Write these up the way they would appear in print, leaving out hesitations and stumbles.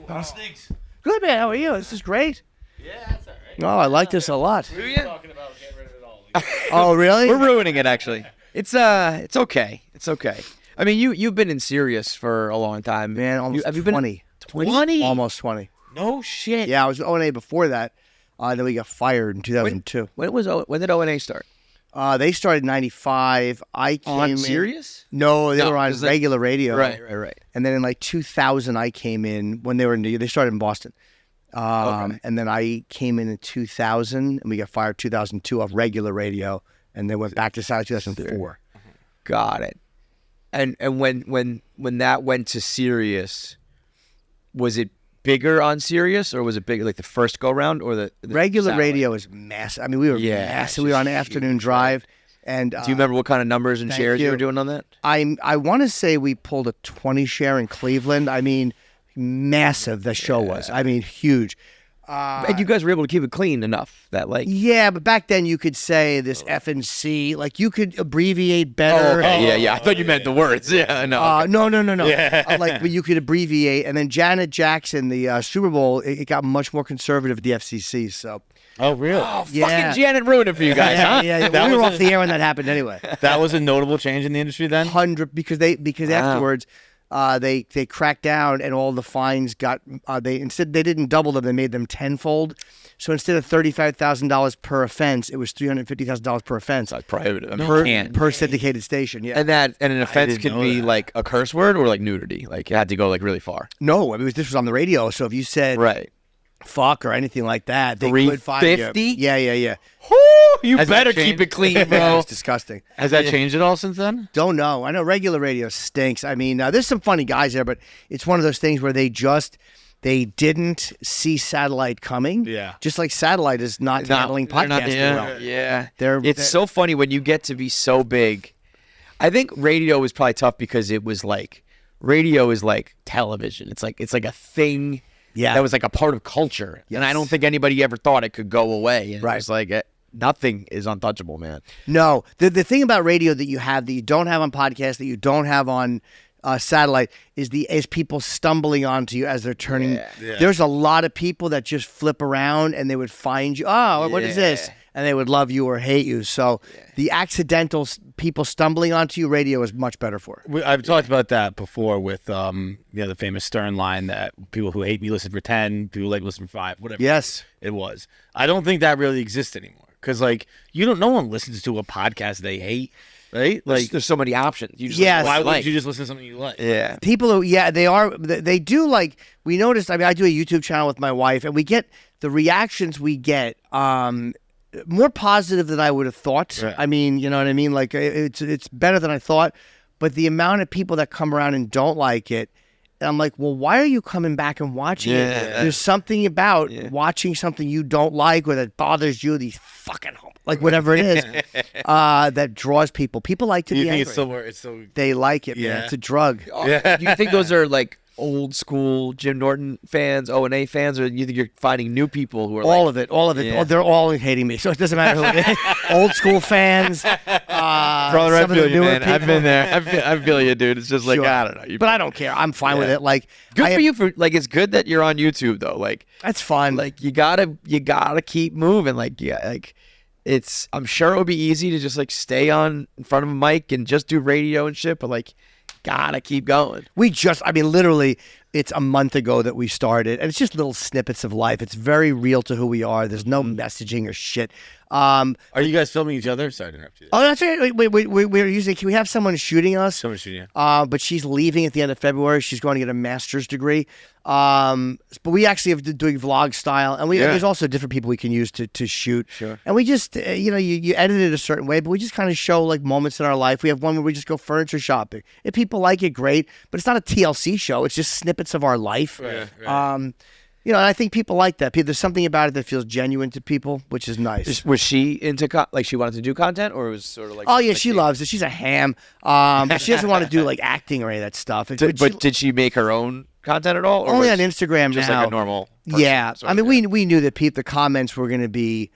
How's things? Good, man. How are you? This is great. Yeah, that's all right. Oh, I like this a lot. We were talking about getting rid of it all. Oh, really? We're ruining it, actually. It's okay. It's okay. I mean, you've been in Sirius for a long time, Man, almost have you 20. 20? Almost 20. No shit. Yeah, I was O&A before that. Then we got fired in 2002. When did O&A start? They started in 95. I came On in. Sirius? No, they No, were on it was like- regular radio. Right. And then in like 2000, I came in when they were they started in Boston. Okay. And then I came in 2000, and we got fired 2002 off regular radio, and then went back to Saturday 2004. Got it. And when that went to Sirius, was it bigger on Sirius, or was it bigger like the first go round, or the Regular satellite? radio is massive. I mean, we were massive. We were on Afternoon huge, Drive. And Do you remember what kind of numbers and thank shares you you. were doing on that? I want to say we pulled a 20 share in Cleveland. I mean, massive the show was. I mean, huge. And you guys were able to keep it clean enough that like. Yeah, but back then you could say this FNC, like you could abbreviate better. Yeah. I thought you meant the words. Yeah, I know. No. But you could abbreviate. And then Janet Jackson, the Super Bowl, it got much more conservative at the FCC. So. Oh, really? Yeah. Fucking Janet ruined it for you guys, huh? Yeah. That We were was off the air when that happened anyway. That was a notable change in the industry then? 100 because afterwards they cracked down and all the fines got they didn't double them, they made them tenfold. So instead of $35,000 per offense, it was $350,000 per offense. That's prohibitive. I mean, per syndicated station. Yeah. And an offense didn't could know be that. like a curse word or like nudity. Like it had to go like really far. No, I mean, this was on the radio. So if you said Right. fuck or anything like that, they could fine you. 350? Yeah. You Has that better changed? keep it clean, bro. It's disgusting. Has that changed at all since then? Don't know. I know regular radio stinks. I mean, there's some funny guys there, but it's one of those things where they didn't see satellite coming. Yeah. Just like satellite is not handling podcasting well. Yeah. They're So funny when you get to be so big. I think radio was probably tough because it was like radio is like television. It's like a thing that was like a part of culture. Yes. And I don't think anybody ever thought it could go away. And Right. It was like nothing is untouchable, man. No, the thing about radio that you don't have on podcasts, that you don't have on satellite is people stumbling onto you as they're turning. Yeah. There's a lot of people that just flip around and they would find you. Oh, what is this? And they would love you or hate you. So the accidental people stumbling onto you, radio is much better for. I've talked about that before with the famous Stern line that people who hate me listen for 10, people who like me listen for 5, whatever. Yes. It was. I don't think that really exists anymore. Because, like, no one listens to a podcast they hate, right? Like, There's so many options. You just Yes. why like. wouldn't you just listen to something you like? Yeah. People who, they do like, we noticed, I mean, I do a YouTube channel with my wife and we get, the reactions we get, more positive than I would have thought. Right. I mean, you know what I mean? Like, it's better than I thought, but the amount of people that come around and don't like it, I'm like, well, why are you coming back and watching it? There's something about watching something you don't like or that bothers you, these fucking, like whatever it is, that draws people. People like to Do you be think angry. it's so They like it, man. Yeah. It's a drug. Do you think those are like old school Jim Norton fans, O&A fans, or you think you're finding new people who are All like, of it. Yeah. Oh, they're all hating me, so it doesn't matter who it is. Old school fans. brother, some I of the feel you, newer man. I've people. been there. I feel you, dude. It's just like, Sure. I don't know. But I don't care. I'm fine with it. Like, Good for you for like. It's good that you're on YouTube though. Like, That's fun. like you gotta keep moving. Like, it's. I'm sure it would be easy to just like stay on in front of a mic and just do radio and shit. But like, gotta keep going. literally, it's a month ago that we started, and it's just little snippets of life. It's very real to who we are. There's no messaging or shit. Are you guys filming each other? Sorry to interrupt you. Oh, that's right. We're usually, can we have someone shooting us? Someone's shooting you. But she's leaving at the end of February. She's going to get a master's degree. But we actually have doing vlog style, and there's also different people we can use to shoot. Sure. And we just, you edit it a certain way, but we just kind of show like moments in our life. We have one where we just go furniture shopping. If people like it, great. But it's not a TLC show. It's just snippets of our life. Right. And I think people like that. There's something about it that feels genuine to people, which is nice. Was she into like she wanted to do content, or it was sort of like? Oh yeah, like she loves it. She's a ham. But she doesn't want to do like acting or any of that stuff. But did she make her own content at all? Or only was on Instagram just now. like a normal person, Yeah, sort I of, mean, we knew that the comments were going to be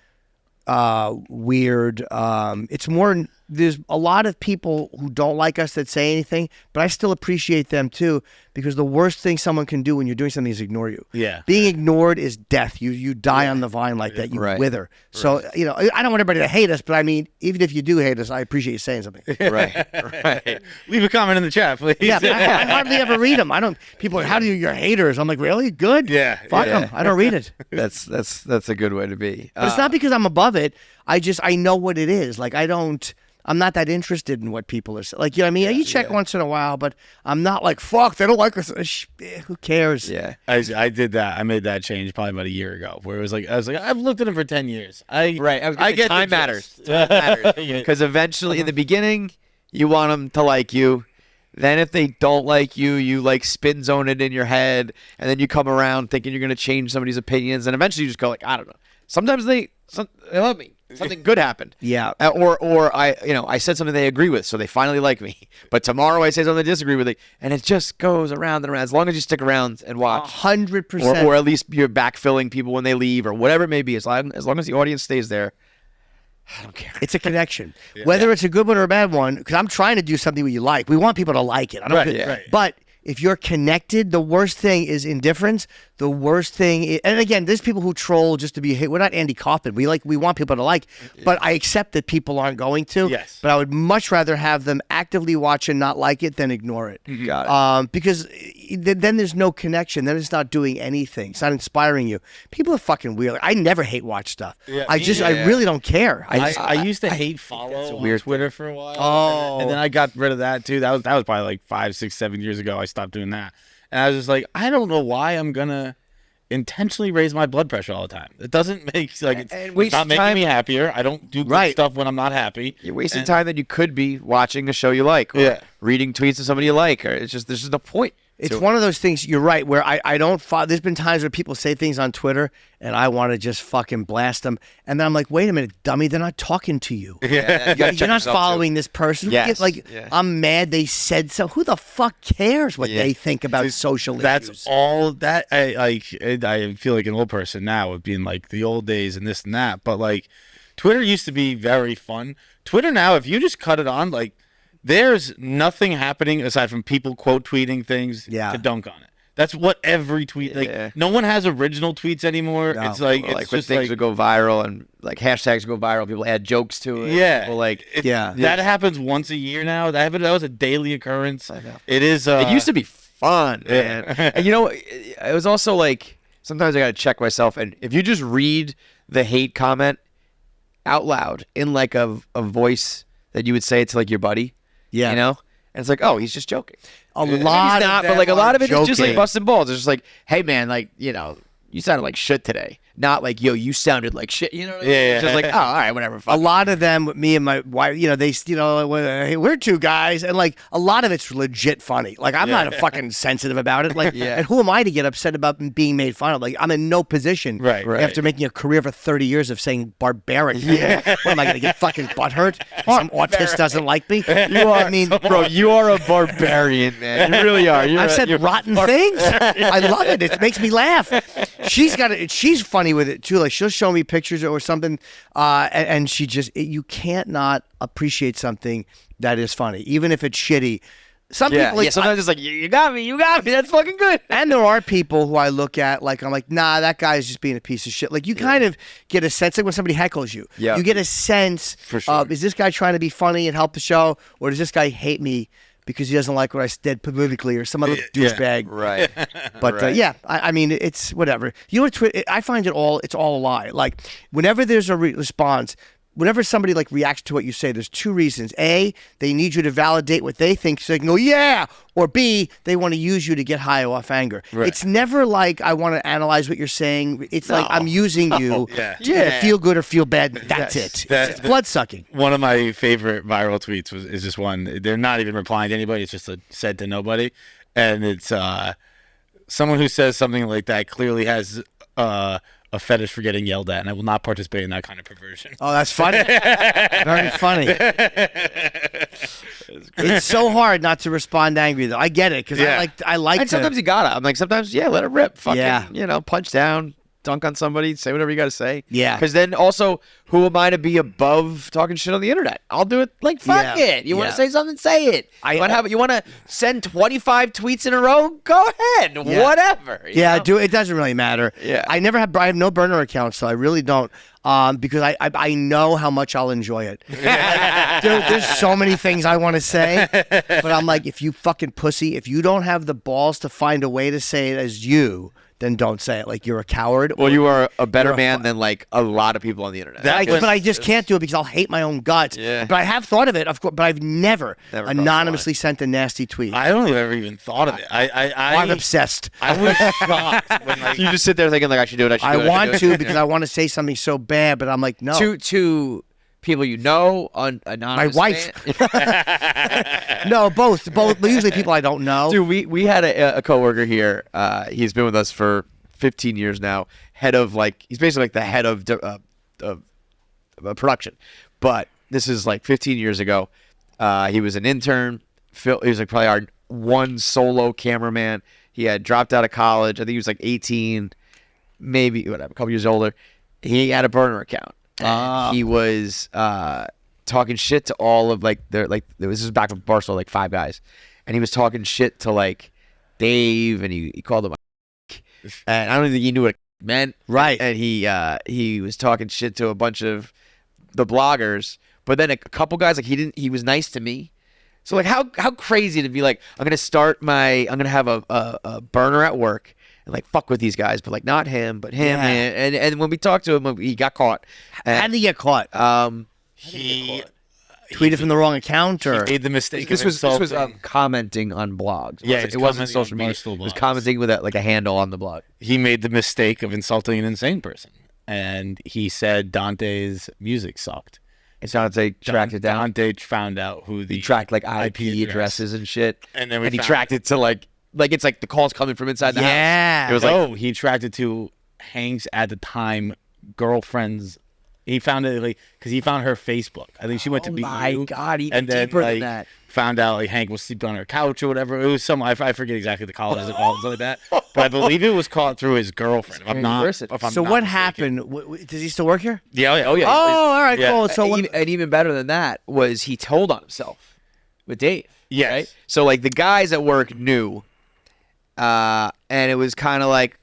weird. It's more there's a lot of people who don't like us that say anything, but I still appreciate them too, because the worst thing someone can do when you're doing something is ignore you. Yeah. Being ignored is death. You die on the vine like that. You wither. So, I don't want everybody to hate us, but I mean, even if you do hate us, I appreciate you saying something. Right. Leave a comment in the chat, please. Yeah, but I hardly ever read them. People are, how do you're haters? I'm like, really? Good. Yeah. Fuck them. I don't read it. That's a good way to be. But it's not because I'm above it. I know what it is. Like, I'm not that interested in what people are saying. Like, you know what I mean? You check once in a while, but I'm not like, fuck, they don't like us. Who cares? Yeah. I did that. I made that change probably about a year ago, where it was like, I've looked at him for 10 years. I get time matters. Time matters. Because eventually, in the beginning, you want them to like you. Then if they don't like you, you like spin zone it in your head, and then you come around thinking you're going to change somebody's opinions, and eventually you just go like, I don't know. Sometimes they love me. Something good happened. Yeah. Or I said something they agree with, so they finally like me. But tomorrow I say something they disagree with, and it just goes around and around. As long as you stick around and watch, 100%, or at least you're backfilling people when they leave, or whatever it may be. As long as the audience stays there, I don't care. It's a connection, whether it's a good one or a bad one. Because I'm trying to do something that you like. We want people to like it. I don't care. Right. But if you're connected, the worst thing is indifference. The worst thing and again, there's people who troll just to be hate. We're not Andy Kaufman. We want people to like, but I accept that people aren't going to. Yes. But I would much rather have them actively watch and not like it than ignore it. Got it. Because then there's no connection. Then it's not doing anything. It's not inspiring you. People are fucking weird. Like, I never hate watch stuff. Yeah, I really don't care. I used to hate follow on Twitter for a while. And then I got rid of that too. That was probably like 5, 6, 7 years ago. I stopped doing that. And I was just like, I don't know why I'm gonna intentionally raise my blood pressure all the time. It doesn't make it's not making me happier. I don't do good stuff when I'm not happy. You're wasting time that you could be watching a show you like, or reading tweets of somebody you like, or it's just there's just no point. It's one of those things, you're right, where I don't follow. There's been times where people say things on Twitter and I want to just fucking blast them. And then I'm like, wait a minute, dummy, they're not talking to you. You're not following this person. Yes. I'm mad they said so. Who the fuck cares what they think about social issues? That's all that I feel like an old person now of being like the old days and this and that. But like Twitter used to be very fun. Twitter now, if you just cut it on, like, there's nothing happening aside from people quote tweeting things to dunk on it. That's what every tweet no one has original tweets anymore. No. It's like it's like just when things would go viral and like hashtags go viral, people add jokes to it. Yeah. People that happens once a year now. That was a daily occurrence. I know. It is it used to be fun, man. And it was also like sometimes I gotta check myself, and if you just read the hate comment out loud in like a voice that you would say it to like your buddy. Yeah. And it's like, oh, he's just joking. A lot of it is just like busting balls. It's just like, hey, man, like, you sounded like shit today. Not like, yo, you sounded like shit. You know what I mean? It's just like, oh, all right, whatever. A lot of them, me and my wife, hey, we're two guys. And like, a lot of it's legit funny. Like, I'm not fucking sensitive about it. Like, and who am I to get upset about being made fun of? Like, I'm in no position after making a career for 30 years of saying barbaric. Yeah. What am I going to get fucking butthurt? Some autist doesn't like me? Bro, you are a barbarian, man. You really are. I've said rotten things. I love it. It makes me laugh. She's funny with it too. Like, she'll show me pictures or something, and she just you can't not appreciate something that is funny, even if it's shitty. Some people, sometimes it's like, you got me, that's fucking good. And there are people who I look at, like, I'm like, nah, that guy's just being a piece of shit. Like, you kind of get a sense, like when somebody heckles you, you get a sense of, is this guy trying to be funny and help the show, or does this guy hate me because he doesn't like what I said politically, or some other douchebag. Right. But I mean, it's whatever. You know what? I find it's all a lie. Like, whenever there's a response, whenever somebody like reacts to what you say, there's two reasons. A, they need you to validate what they think so they can go, yeah. Or B, they want to use you to get high off anger. Right. It's never like I want to analyze what you're saying. It's like I'm using you to feel good or feel bad. That's it. It's blood sucking. One of my favorite viral tweets is just one. They're not even replying to anybody. It's just said to nobody. And it's someone who says something like that clearly has a fetish for getting yelled at, and I will not participate in that kind of perversion. Oh, that's funny. Very funny. It's so hard not to respond angry, though. I get it, because I like and sometimes you gotta. I'm like, sometimes, let it rip. Fucking, punch down. dunk on somebody, say whatever you got to say. Yeah. Because then also, who am I to be above talking shit on the internet? I'll do it. Like, fuck it. You want to say something? Say it. You want to send 25 tweets in a row? Go ahead. Yeah. Whatever. Yeah, it doesn't really matter. Yeah. I have no burner accounts, so I really don't. Because I know how much I'll enjoy it. There's so many things I want to say, but I'm like, if you fucking pussy, if you don't have the balls to find a way to say it as you, then don't say it. Like, you're a coward. Well, you are a better man than like a lot of people on the internet. But I just can't do it because I'll hate my own guts. Yeah. But I have thought of it, of course. But I've never anonymously sent a nasty tweet. I don't ever even thought of it. I'm obsessed. I was shocked when you just sit there thinking like I should do it. I want to because I want to say something so bad, but I'm like, no. To people you know, anonymous. My wife. No, both. Usually people I don't know. Dude, we had a coworker here. He's been with us for 15 years now. He's basically like the head of production. But this is like 15 years ago. He was an intern. He was like probably our one solo cameraman. He had dropped out of college. I think he was like 18, maybe whatever, a couple years older. He had a burner account. He was talking shit to all of this is back with Barstool, like 5 guys, and he was talking shit to like Dave, and he called him and I don't think he knew what it meant, right? And he was talking shit to a bunch of the bloggers, but then a couple guys, like he was nice to me. So like how crazy to be like, I'm gonna have a burner at work and like fuck with these guys, but like not him, but him. Yeah. And when we talked to him, he got caught. How did he get caught? He tweeted from the wrong account, or he made the mistake. This was commenting on blogs. It wasn't social media. It was commenting with a handle on the blog. He made the mistake of insulting an insane person, and he said Dante's music sucked. And Dante tracked it down. Dante found out who he tracked like IP addresses and shit, and then he tracked it to like it's like the calls coming from inside the house. Yeah, it was he tracked it to Hank's at the time girlfriend's. He found it because he found her Facebook. I think she went to meet you. Oh my God, even and then deeper than that. Found out Hank was sleeping on her couch or whatever. It was some I forget exactly the college it called, something like that. But I believe it was caught through his girlfriend. So what happened? Does he still work here? Yeah. Oh, all right, cool. So and even better than that was he told on himself with Dave. Yes. Right? So like the guys at work knew, and it was kind of like,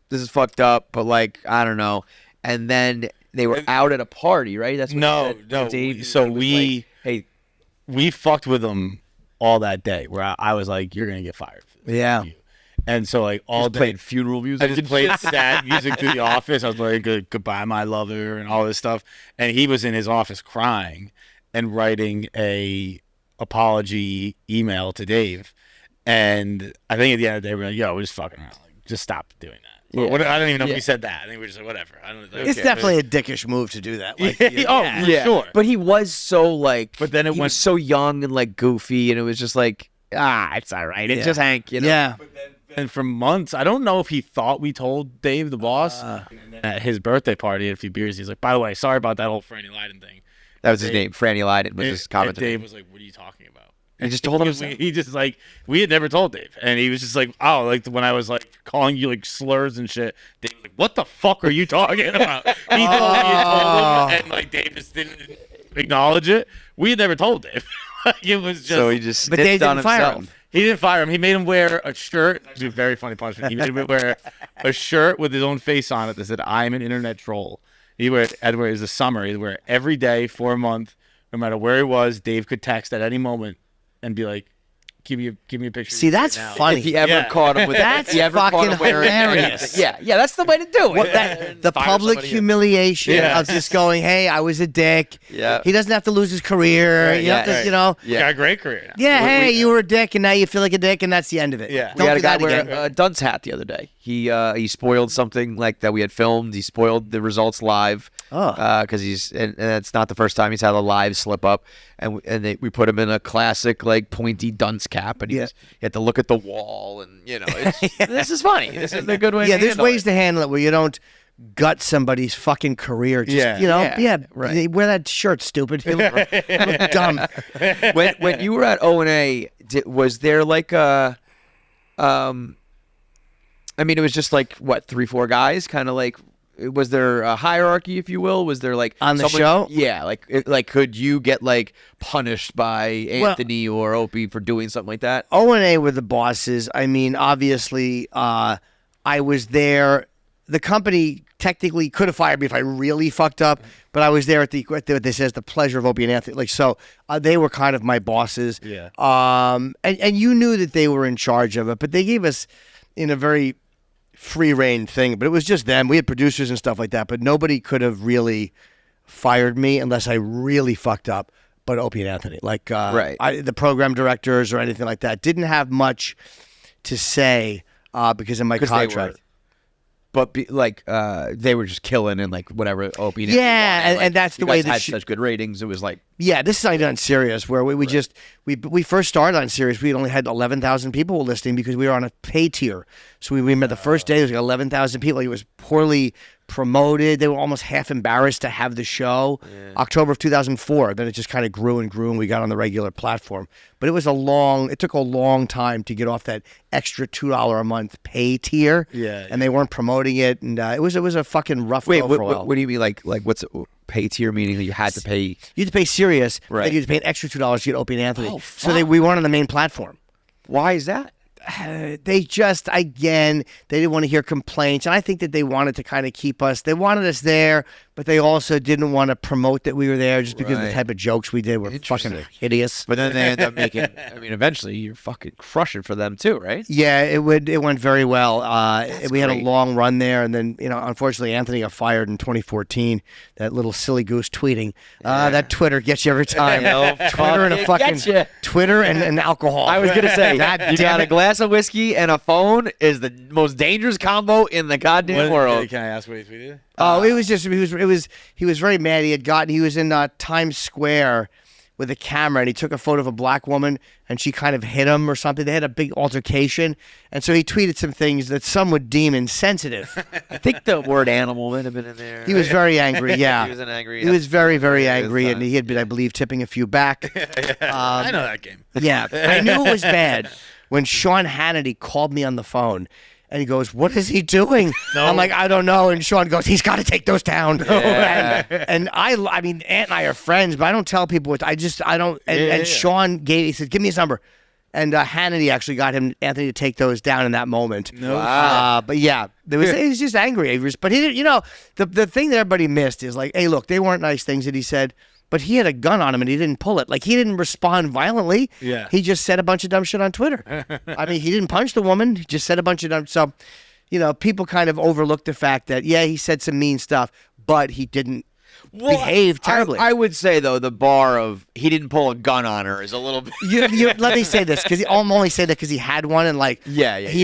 this is fucked up, but like I don't know. And then they were out at a party, right? That's what no. Dave, so we hey, we fucked with him all that day. Where I was like, "You're gonna get fired." Yeah. And so like all day, played funeral music. I just played sad music through the office. I was like, "Goodbye, my lover," and all this stuff. And he was in his office crying and writing a apology email to Dave. And I think at the end of the day, we're like, "Yo, we're just fucking around. Like, just stop doing that." Yeah. I don't even know if we said that. I think we're just like, whatever. It's definitely a dickish move to do that. Like, for sure. But he was so like, but then he was so young and like goofy, and it was just like, it's all right. It's just Hank, you know. Yeah. But then for months, I don't know if he thought we told Dave, the boss, at his birthday party at a few beers. He's like, by the way, sorry about that whole Franny Lydon thing. That was his name. Franny Lydon was his comment. Dave was like, what are you talking about? He just told him. He just like, we had never told Dave, and he was just like, oh, like when I was like calling you like slurs and shit. Dave was like, what the fuck are you talking about? He told him, and like Dave just didn't acknowledge it. We had never told Dave. It was just. So he just. But Dave didn't fire him. He didn't fire him. He made him wear a shirt. Actually, a very funny punishment. He made him wear a shirt with his own face on it that said, "I'm an internet troll." It was the summer. He'd wear it every day for a month, no matter where he was. Dave could text at any moment and be like, give me a picture. See, that's right funny. If he ever caught him with that's fucking hilarious. Yeah, that's the way to do it. The public humiliation of just going, hey, I was a dick. Yeah. He doesn't have to lose his career. You know. Yeah, got a great career now. Yeah, hey, you were a dick, and now you feel like a dick, and that's the end of it. Yeah. We had a guy that wear again. a dunce hat the other day. He spoiled something like that we had filmed. He spoiled the results live. Because and it's not the first time he's had a live slip up, and we put him in a classic like pointy dunce cap, and he had to look at the wall, and you know, this is funny. This is a good way. Yeah, to there's ways to handle it where you don't gut somebody's fucking career. Just, right. Wear that shirt, stupid. You look dumb. When you were at O&A, was there like a I mean, it was just like what 3-4 guys, kind of like. Was there a hierarchy, if you will? Was there like on the show? Yeah, like could you get like punished by Anthony or Opie for doing something like that? O&A were the bosses. I mean, obviously, I was there. The company technically could have fired me if I really fucked up, but I was there at what they say is the pleasure of Opie and Anthony. Like, so they were kind of my bosses. Yeah. And you knew that they were in charge of it, but they gave us in a very free reign thing, but it was just them. We had producers and stuff like that, but nobody could have really fired me unless I really fucked up. But Opie and Anthony, like the program directors or anything like that, didn't have much to say because of my contract. They were just killing and like whatever Opie and Anthony and that's the way that had such good ratings. It was like this is not on Sirius where we first started on Sirius. We only had 11,000 people listening because we were on a pay tier. So we met the first day there was like 11,000 people. It was poorly promoted. They were almost half embarrassed to have the show. October of 2004. Then it just kind of grew and grew, and we got on the regular platform. But it took a long time to get off that extra $2 a month pay tier. Yeah. And they weren't promoting it, and it was a fucking rough go for a while. What do you mean? Like what's pay tier meaning that you had to pay? You had to pay Sirius. Right. Then you had to pay an extra $2 to get Opie and Anthony. Oh, so we weren't on the main platform. Why is that? They just, again, they didn't want to hear complaints. And I think that they wanted to kind of keep us. They wanted us there, but they also didn't want to promote that we were there just because of the type of jokes we did were fucking hideous. But then they end up making, I mean, eventually you're fucking crushing for them too, right? Yeah, it went very well. We had a long run there. And then, unfortunately, Anthony got fired in 2014. That little silly goose tweeting. That Twitter gets you every time. Twitter and a fucking Twitter and alcohol. I was going to say, you got a glass of whiskey and a phone is the most dangerous combo in the goddamn world. Can I ask what he tweeted? It was just he was very mad. He was in Times Square with a camera, and he took a photo of a black woman, and she kind of hit him or something. They had a big altercation, and so he tweeted some things that some would deem insensitive. I think the word animal might have been in there. He was very angry, yeah. He was very, very angry, and he had been, I believe, tipping a few back. I know that game. Yeah, I knew it was bad when Sean Hannity called me on the phone. And he goes, "What is he doing?" No. I'm like, "I don't know." And Sean goes, "He's got to take those down." Yeah. and I mean, Ant and I are friends, but I don't tell people what I don't. And Sean he said, "Give me his number." And Hannity actually got Anthony to take those down in that moment. No. Wow. But yeah, he was just angry. But he didn't. The thing that everybody missed is like, hey, look, they weren't nice things that he said. But he had a gun on him and he didn't pull it. Like, he didn't respond violently. Yeah. He just said a bunch of dumb shit on Twitter. I mean, he didn't punch the woman. He just said a bunch of dumb. So, people kind of overlooked the fact that, he said some mean stuff, but he didn't behave terribly. I would say, though, the bar of he didn't pull a gun on her is a little bit. Let me say this, because I'm only saying that because he had one and, like, he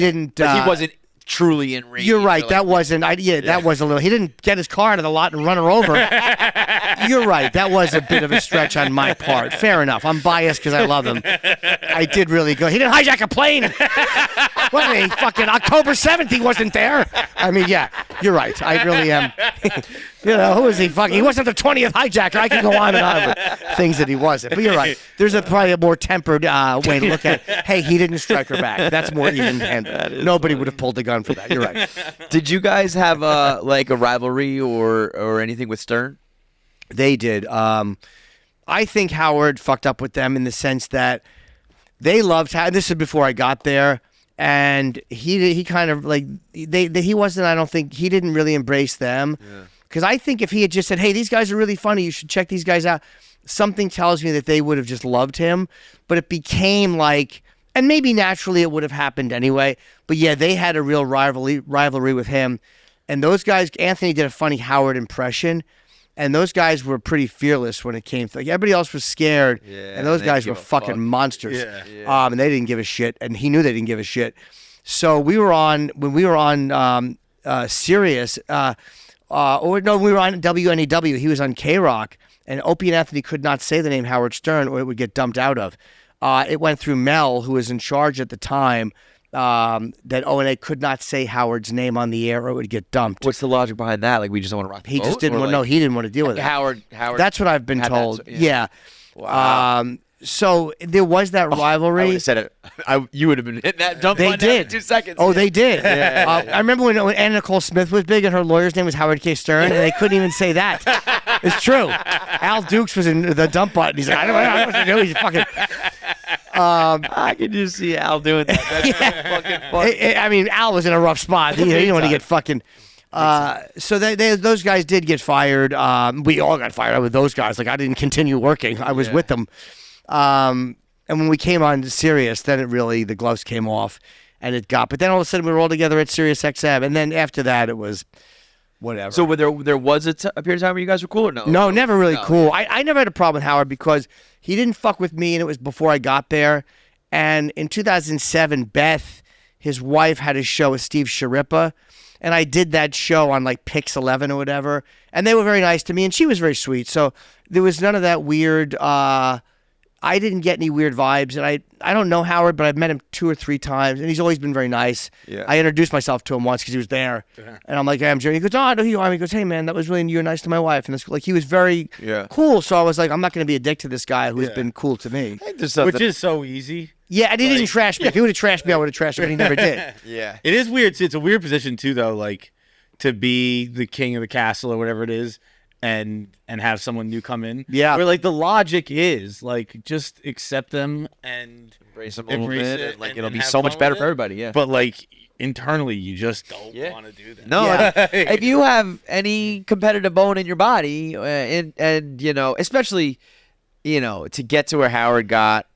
didn't. He wasn't truly enraged. You're right. That wasn't. That was a little. He didn't get his car out of the lot and run her over. You're right. That was a bit of a stretch on my part. Fair enough. I'm biased because I love him. I did really go. He didn't hijack a plane. What? Fucking October 7th. He wasn't there. I mean, yeah. You're right. I really am. Who is he? Fucking. He wasn't the 20th hijacker. I can go on and on with things that he wasn't. But you're right. There's probably a more tempered way to look at it. Hey, he didn't strike her back. That's more even-handed. Nobody would have pulled the gun for that. You're right. Did you guys have a rivalry or anything with Stern? They did. I think Howard fucked up with them in the sense that they loved. This is before I got there, and he kind of like he wasn't. I don't think he didn't really embrace them. Because I think if he had just said, "Hey, these guys are really funny. You should check these guys out," something tells me that they would have just loved him. But it became like. And maybe naturally it would have happened anyway. But yeah, they had a real rivalry with him. And those guys, Anthony did a funny Howard impression. And those guys were pretty fearless when it came to, like, everybody else was scared. Yeah, and those guys were fucking monsters. Yeah. And they didn't give a shit. And he knew they didn't give a shit. So when we were on Sirius, we were on WNEW. He was on K-Rock. And Opie and Anthony could not say the name Howard Stern or it would get dumped out of. It went through Mel, who was in charge at the time, that O&A could not say Howard's name on the air or it would get dumped. What's the logic behind that? Like, we just don't want to rock the boat? He just didn't want to deal with it. Howard. That's what I've been told. Yeah. Wow. So there was that rivalry. I would have said it. You would have been hitting that dump They button did. in 2 seconds. Oh, they did. Yeah. I remember when Anna Nicole Smith was big and her lawyer's name was Howard K. Stern, and they couldn't even say that. It's true. Al Dukes was in the dump button. He's like, I don't know what to do. He's fucking. I can just see Al doing that. That's fucking funny. I mean, Al was in a rough spot. He didn't want to get fucking. So those guys did get fired. We all got fired with those guys. Like I didn't continue working. I was with them. And when we came on to Sirius, then the gloves came off, and it got. But then all of a sudden we were all together at Sirius XM, and then after that it was whatever. So there was a period of time where you guys were cool or no? No, never really cool. I never had a problem with Howard because he didn't fuck with me, and it was before I got there. And in 2007, Beth, his wife, had a show with Steve Sharippa, and I did that show on like Pix 11 or whatever, and they were very nice to me, and she was very sweet. So there was none of that weird. I didn't get any weird vibes, and I don't know Howard, but I've met him 2 or 3 times, and he's always been very nice. Yeah. I introduced myself to him once because he was there, and I'm like, hey, I'm Jerry. He goes, oh, I know who you are. He goes, hey, man, that was really, you're nice to my wife. And like, he was very cool, so I was like, I'm not going to be a dick to this guy who's been cool to me. Which is so easy. Yeah, and he didn't trash me. If he would have trashed me, I would have trashed him, but he never did. Yeah. It is weird. It's a weird position, too, though, like, to be the king of the castle or whatever it is. And have someone new come in. Yeah. Where, like, the logic is, like, just accept them and embrace them a little bit. And, like, it'll be have so much fun better with for everybody, yeah. But, like, internally, you just don't want to do that. No. If you have any competitive bone in your body, and you know, especially, you know, to get to where Howard got,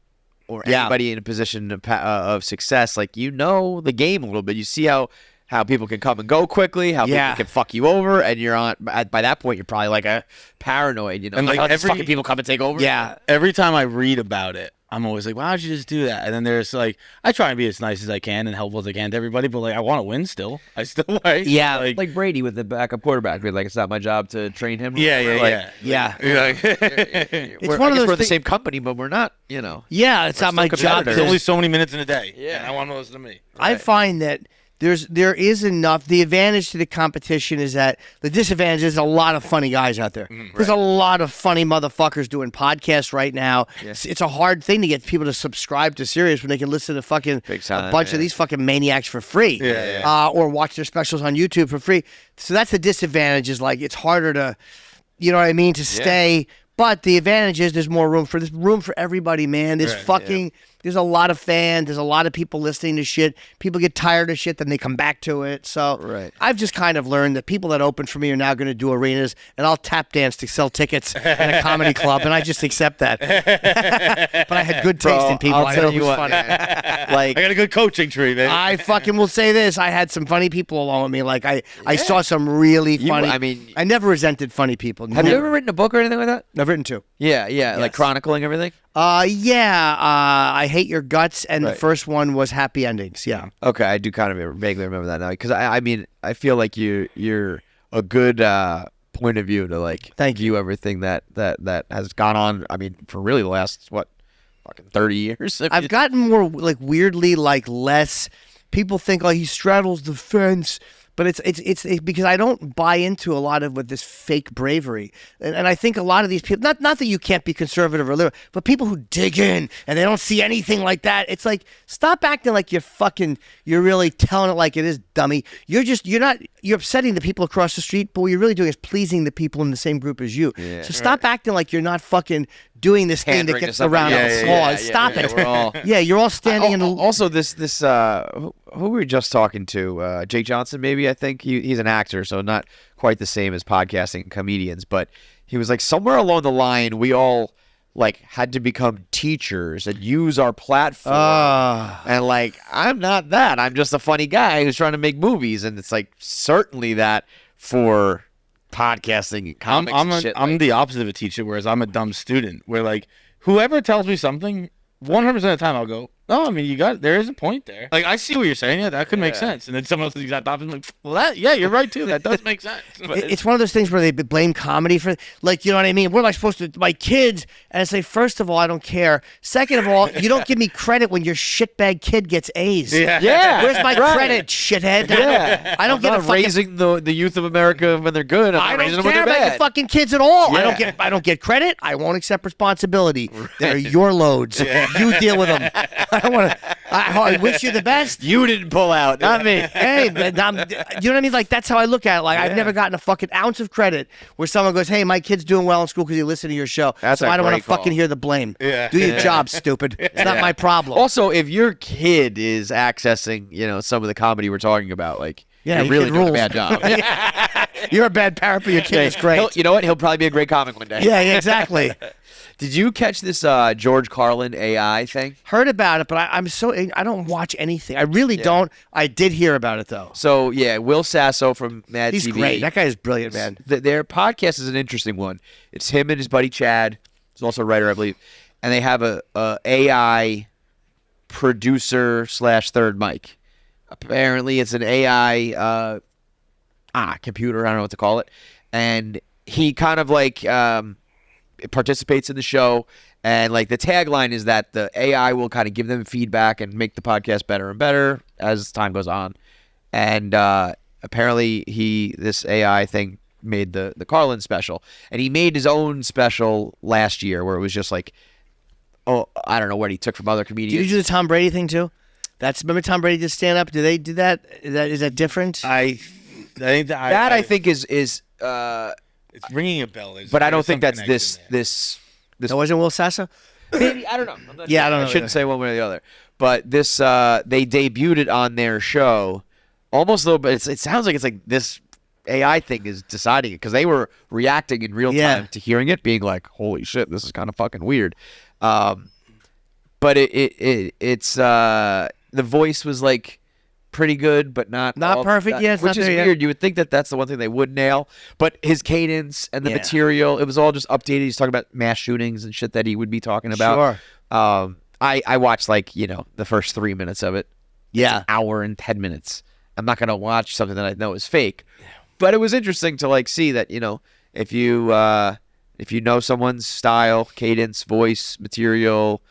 or anybody in a position of success, like, you know the game a little bit. You see how people can come and go quickly, how people can fuck you over, and you're on. By that point, you're probably like a paranoid, you know. And like every fucking people come and take over. Yeah. Every time I read about it, I'm always like, why don't you just do that? And then there's like, I try and be as nice as I can and helpful as I can to everybody, but like, I want to win still. I still like. Yeah. Like Brady with the backup quarterback. Like, it's not my job to train him. Yeah. It's one of those. We're the same company, but we're not. You know. Yeah, it's not my job. There's only so many minutes in a day. Yeah. And I want to listen to me. I find that there is enough. The advantage to the competition is that the disadvantage is a lot of funny guys out there. There's a lot of funny motherfuckers doing podcasts right now. Yeah. It's a hard thing to get people to subscribe to Sirius when they can listen to fucking a bunch of these fucking maniacs for free, or watch their specials on YouTube for free. So that's the disadvantage. Is like it's harder to, you know what I mean, to stay. But the advantage is there's more room for everybody, man. There's a lot of fans. There's a lot of people listening to shit. People get tired of shit, then they come back to it. So I've just kind of learned that people that open for me are now going to do arenas, and I'll tap dance to sell tickets in a comedy club, and I just accept that. But I had good taste in people. I'll tell you what, funny. Like I got a good coaching tree, man. I fucking will say this. I had some funny people along with me. Like I saw some really funny. I never resented funny people. Have you ever written a book or anything like that? I've written 2. Yeah, like chronicling everything. I Hate Your Guts, and the first one was Happy Endings. Yeah. Okay, I do kind of vaguely remember that now because I mean I feel like you're a good point of view to like view everything that has gone on. I mean for really the last fucking 30 years. I've gotten more like weirdly like less. People think he straddles the fence. But it's because I don't buy into a lot of with this fake bravery, and I think a lot of these people, not that you can't be conservative or liberal, but people who dig in and they don't see anything like that. It's like stop acting like you're really telling it like it is, dummy. You're upsetting the people across the street, but what you're really doing is pleasing the people in the same group as you. Yeah, so stop acting like you're not fucking doing this thing that gets around applause. Stop it. You're all standing in. Also, this who were we just talking to? Jake Johnson, maybe. I think he's an actor, so not quite the same as podcasting and comedians. But he was like somewhere along the line, we all like had to become teachers and use our platform. And like I'm not that. I'm just a funny guy who's trying to make movies, and it's like certainly that for podcasting and comics and shit. I'm the opposite of a teacher, whereas I'm a dumb student. Where like whoever tells me something, 100% of the time I'll go, No, I mean there is a point there. Like I see what you're saying. Yeah, that could make sense. And then someone else thinks that option, like, well, you're right too. That does make sense. But it's one of those things where they blame comedy for, like, you know what I mean? We're like supposed to, my kids, and I say, first of all, I don't care. Second of all, you don't give me credit when your shitbag kid gets A's. Yeah. Where's my credit, shithead? Yeah. I don't get I'm not raising the youth of America when they're good. I I'm don't raising them when care they're about bad. your fucking kids at all. Yeah. I don't get credit. I won't accept responsibility. They're your loads. You deal with them. I don't want to. I wish you the best. You didn't pull out, not me. Hey, man, you know what I mean? Like, that's how I look at it. Like, I've never gotten a fucking ounce of credit where someone goes, hey, my kid's doing well in school because he listened to your show. That's so a I don't want great to fucking call. hear the blame. Yeah. Do your job, stupid. It's not my problem. Also, if your kid is accessing, some of the comedy we're talking about, like, Yeah, you're your really kid doing a rules. bad job. You're a bad parent, but your kid is great. You know what? He'll probably be a great comic one day. Yeah, exactly. Did you catch this George Carlin AI thing? Heard about it, but I don't watch anything. I really don't. I did hear about it, though. So, yeah, Will Sasso from Mad He's TV. great. That guy is brilliant, man. Their podcast is an interesting one. It's him and his buddy Chad. He's also a writer, I believe. And they have a AI producer / third mic. Apparently, it's an AI computer. I don't know what to call it. And he kind of like participates in the show. And like the tagline is that the AI will kind of give them feedback and make the podcast better and better as time goes on. And apparently this AI thing made the Carlin special. And he made his own special last year where it was just like, I don't know what he took from other comedians. Did you do the Tom Brady thing, too? Remember Tom Brady did stand up? Do they do that? Is that different? I think I think is it's ringing a bell. but I don't think some that's connection this. That wasn't Will Sasso? Maybe, I don't know. I'm not Yeah, sure. I don't know I shouldn't either. say one way or the other. But this, they debuted it on their show, almost though. But it sounds like it's like this AI thing is deciding it because they were reacting in real time to hearing it, being like, "Holy shit, this is kind of fucking weird." But it's the voice was like pretty good, but not perfect. Yeah, it's which not is there yet. weird. You would think that that's the one thing they would nail, but his cadence and the material, it was all just updated. He's talking about mass shootings and shit that he would be talking about. Sure. I watched like the first 3 minutes of it. Yeah. It's an hour and 10 minutes. I'm not gonna watch something that I know is fake, but it was interesting to like see that if you know someone's style, cadence, voice, material,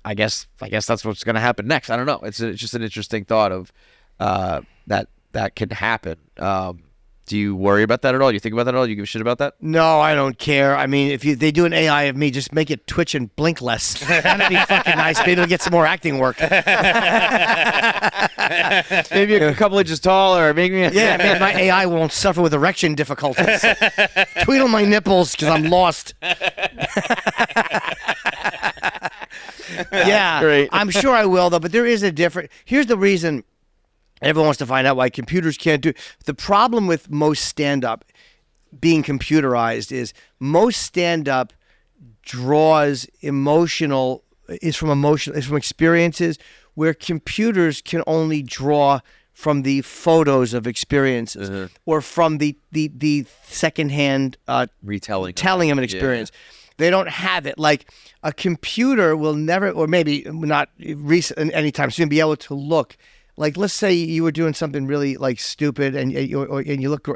I guess that's what's going to happen next. I don't know. It's just an interesting thought of that can happen. Do you worry about that at all? Do you think about that at all? Do you give a shit about that? No, I don't care. I mean, if they do an AI of me, just make it twitch and blink less. That'd be fucking nice. Maybe it'll get some more acting work. Maybe a couple inches taller. Maybe Yeah, man, my AI won't suffer with erection difficulties. Tweedle my nipples because I'm lost. Yeah, Great. I'm sure I will, though. But there is a different. Here's the reason everyone wants to find out why computers can't do. The problem with most stand-up being computerized is most stand-up draws is from experiences where computers can only draw from the photos of experiences or from the secondhand retelling telling of an experience. They don't have it. Like a computer will never, or maybe not recent anytime soon, be able to look. Like, let's say you were doing something really like stupid, and you look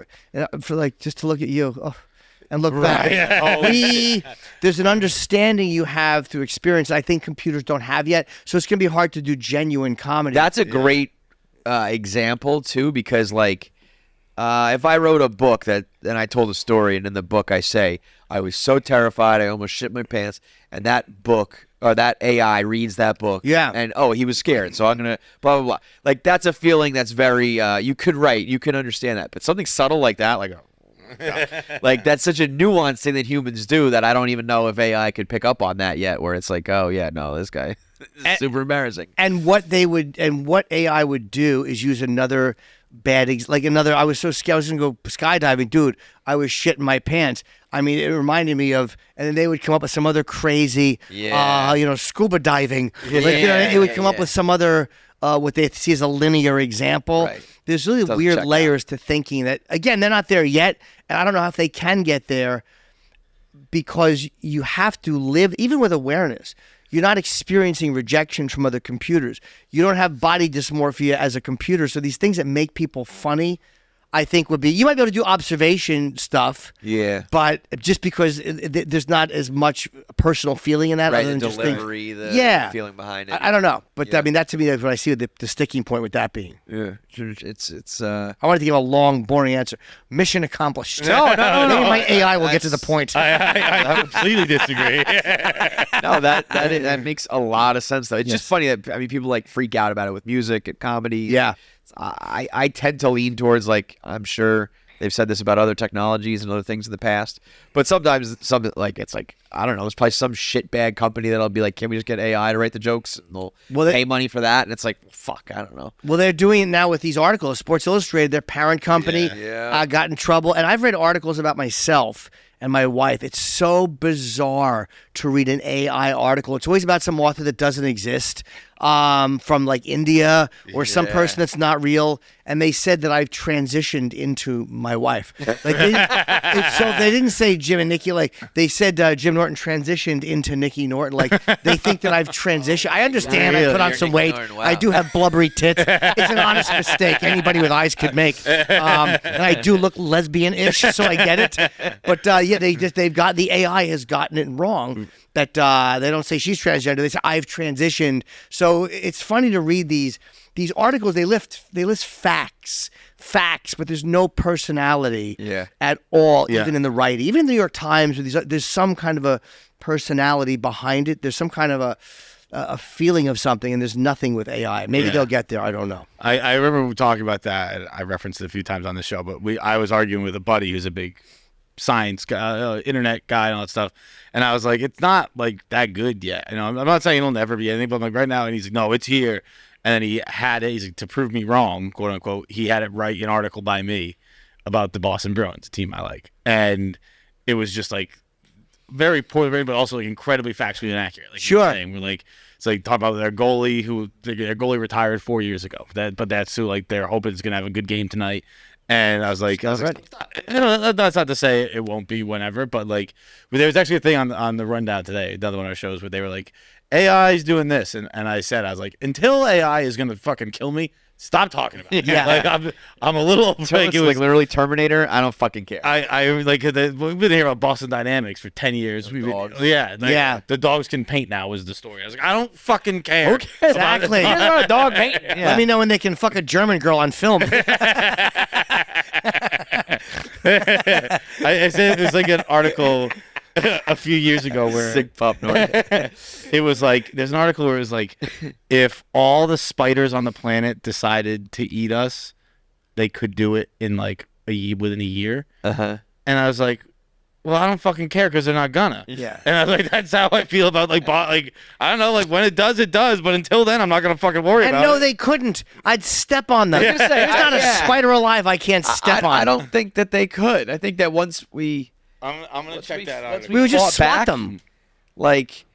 for like just to look at you and look back. There's an understanding you have through experience I think computers don't have yet. So it's gonna be hard to do genuine comedy. That's a great example too, because like if I wrote a book and I told a story, and in the book I say I was so terrified I almost shit my pants, and that book or that AI reads that book, and he was scared, so I'm gonna blah blah blah. Like that's a feeling that's very you can understand that, but something subtle like that, like that's such a nuanced thing that humans do that I don't even know if AI could pick up on that yet. Where it's like, oh yeah, no, this guy is super embarrassing. And what AI would do is use another I was so scared I was gonna go skydiving, dude. I was shitting my pants. I mean, it reminded me of, and then they would come up with some other crazy, scuba diving. It would come up with some other what they see as a linear example. Right. There's really weird layers to thinking that, again, they're not there yet, and I don't know if they can get there because you have to live, even with awareness, You're not experiencing rejection from other computers. You don't have body dysmorphia as a computer. So these things that make people funny, I think would be, you might be able to do observation stuff. Yeah. But just because there's not as much personal feeling in that. Right, other than the just delivery, the feeling behind it. I don't know. But I mean, that to me is what I see the sticking point with that being. Yeah. It's I wanted to give a long, boring answer. Mission accomplished. No. Maybe my AI will get to the point. I completely disagree. No, that makes a lot of sense though. It's just funny that people like freak out about it with music and comedy. Yeah. I tend to lean towards, like, I'm sure they've said this about other technologies and other things in the past, but sometimes something like, it's like, I don't know, there's probably some shitbag company that'll be like, can we just get AI to write the jokes? And they'll pay money for that. And it's like, fuck, I don't know. Well, they're doing it now with these articles. Sports Illustrated, their parent company, got in trouble. And I've read articles about myself and my wife. It's so bizarre to read an AI article. It's always about some author that doesn't exist, from like India or some person that's not real. And they said that I've transitioned into my wife. Like so they didn't say Jim and Nikki. Like they said Jim Norton transitioned into Nikki Norton. Like they think that I've transitioned. I understand. I put on some weight. Wow. I do have blubbery tits. It's an honest mistake anybody with eyes could make. And I do look lesbian-ish, so I get it. But they've got, the AI has gotten it wrong. That they don't say she's transgender. They say I've transitioned. So it's funny to read these articles. They list facts, but there's no personality at all, even in the writing. Even in the New York Times, there's some kind of a personality behind it. There's some kind of a feeling of something, and there's nothing with AI. Maybe they'll get there. I don't know. I remember talking about that. I referenced it a few times on the show, but I was arguing with a buddy who's a big science guy, internet guy and all that stuff, and I was like, it's not like that good yet. You know, I'm not saying it'll never be anything, but I'm like, right now, and he's like, no, it's here. And then he had it. He's like, to prove me wrong, quote unquote, he had it write an article by me about the Boston Bruins, a team I like, and it was just like very poorly written, but also like incredibly factually inaccurate. Like sure, we're like, it's like talking about their goalie retired 4 years ago. But that's who, like, they're hoping is gonna have a good game tonight. And I was like, that's not to say it won't be whenever, but like, there was actually a thing on the rundown today, another one of our shows, where they were like, AI is doing this, and I was like, until AI is gonna fucking kill me, stop talking about it. Yeah, like I'm a little like, it was like literally Terminator. I don't fucking care. I like we've been hearing about Boston Dynamics for 10 years. The dogs can paint now was the story. I was like, I don't fucking care. Okay, exactly. You're not a dog paint. Yeah. Let me know when they can fuck a German girl on film. I said there's like an article a few years ago where sick pup Norton. It was like, there's an article where it was like, if all the spiders on the planet decided to eat us, they could do it in like within a year. And I was like, well, I don't fucking care because they're not gonna. Yeah. And I was like, that's how I feel about like I don't know, like when it does, but until then, I'm not gonna fucking worry about it. And no, they couldn't. I'd step on them. There's not a spider alive I can't step on. I don't think that they could. I think that once we... I'm gonna check that out. We would just swat them. Like,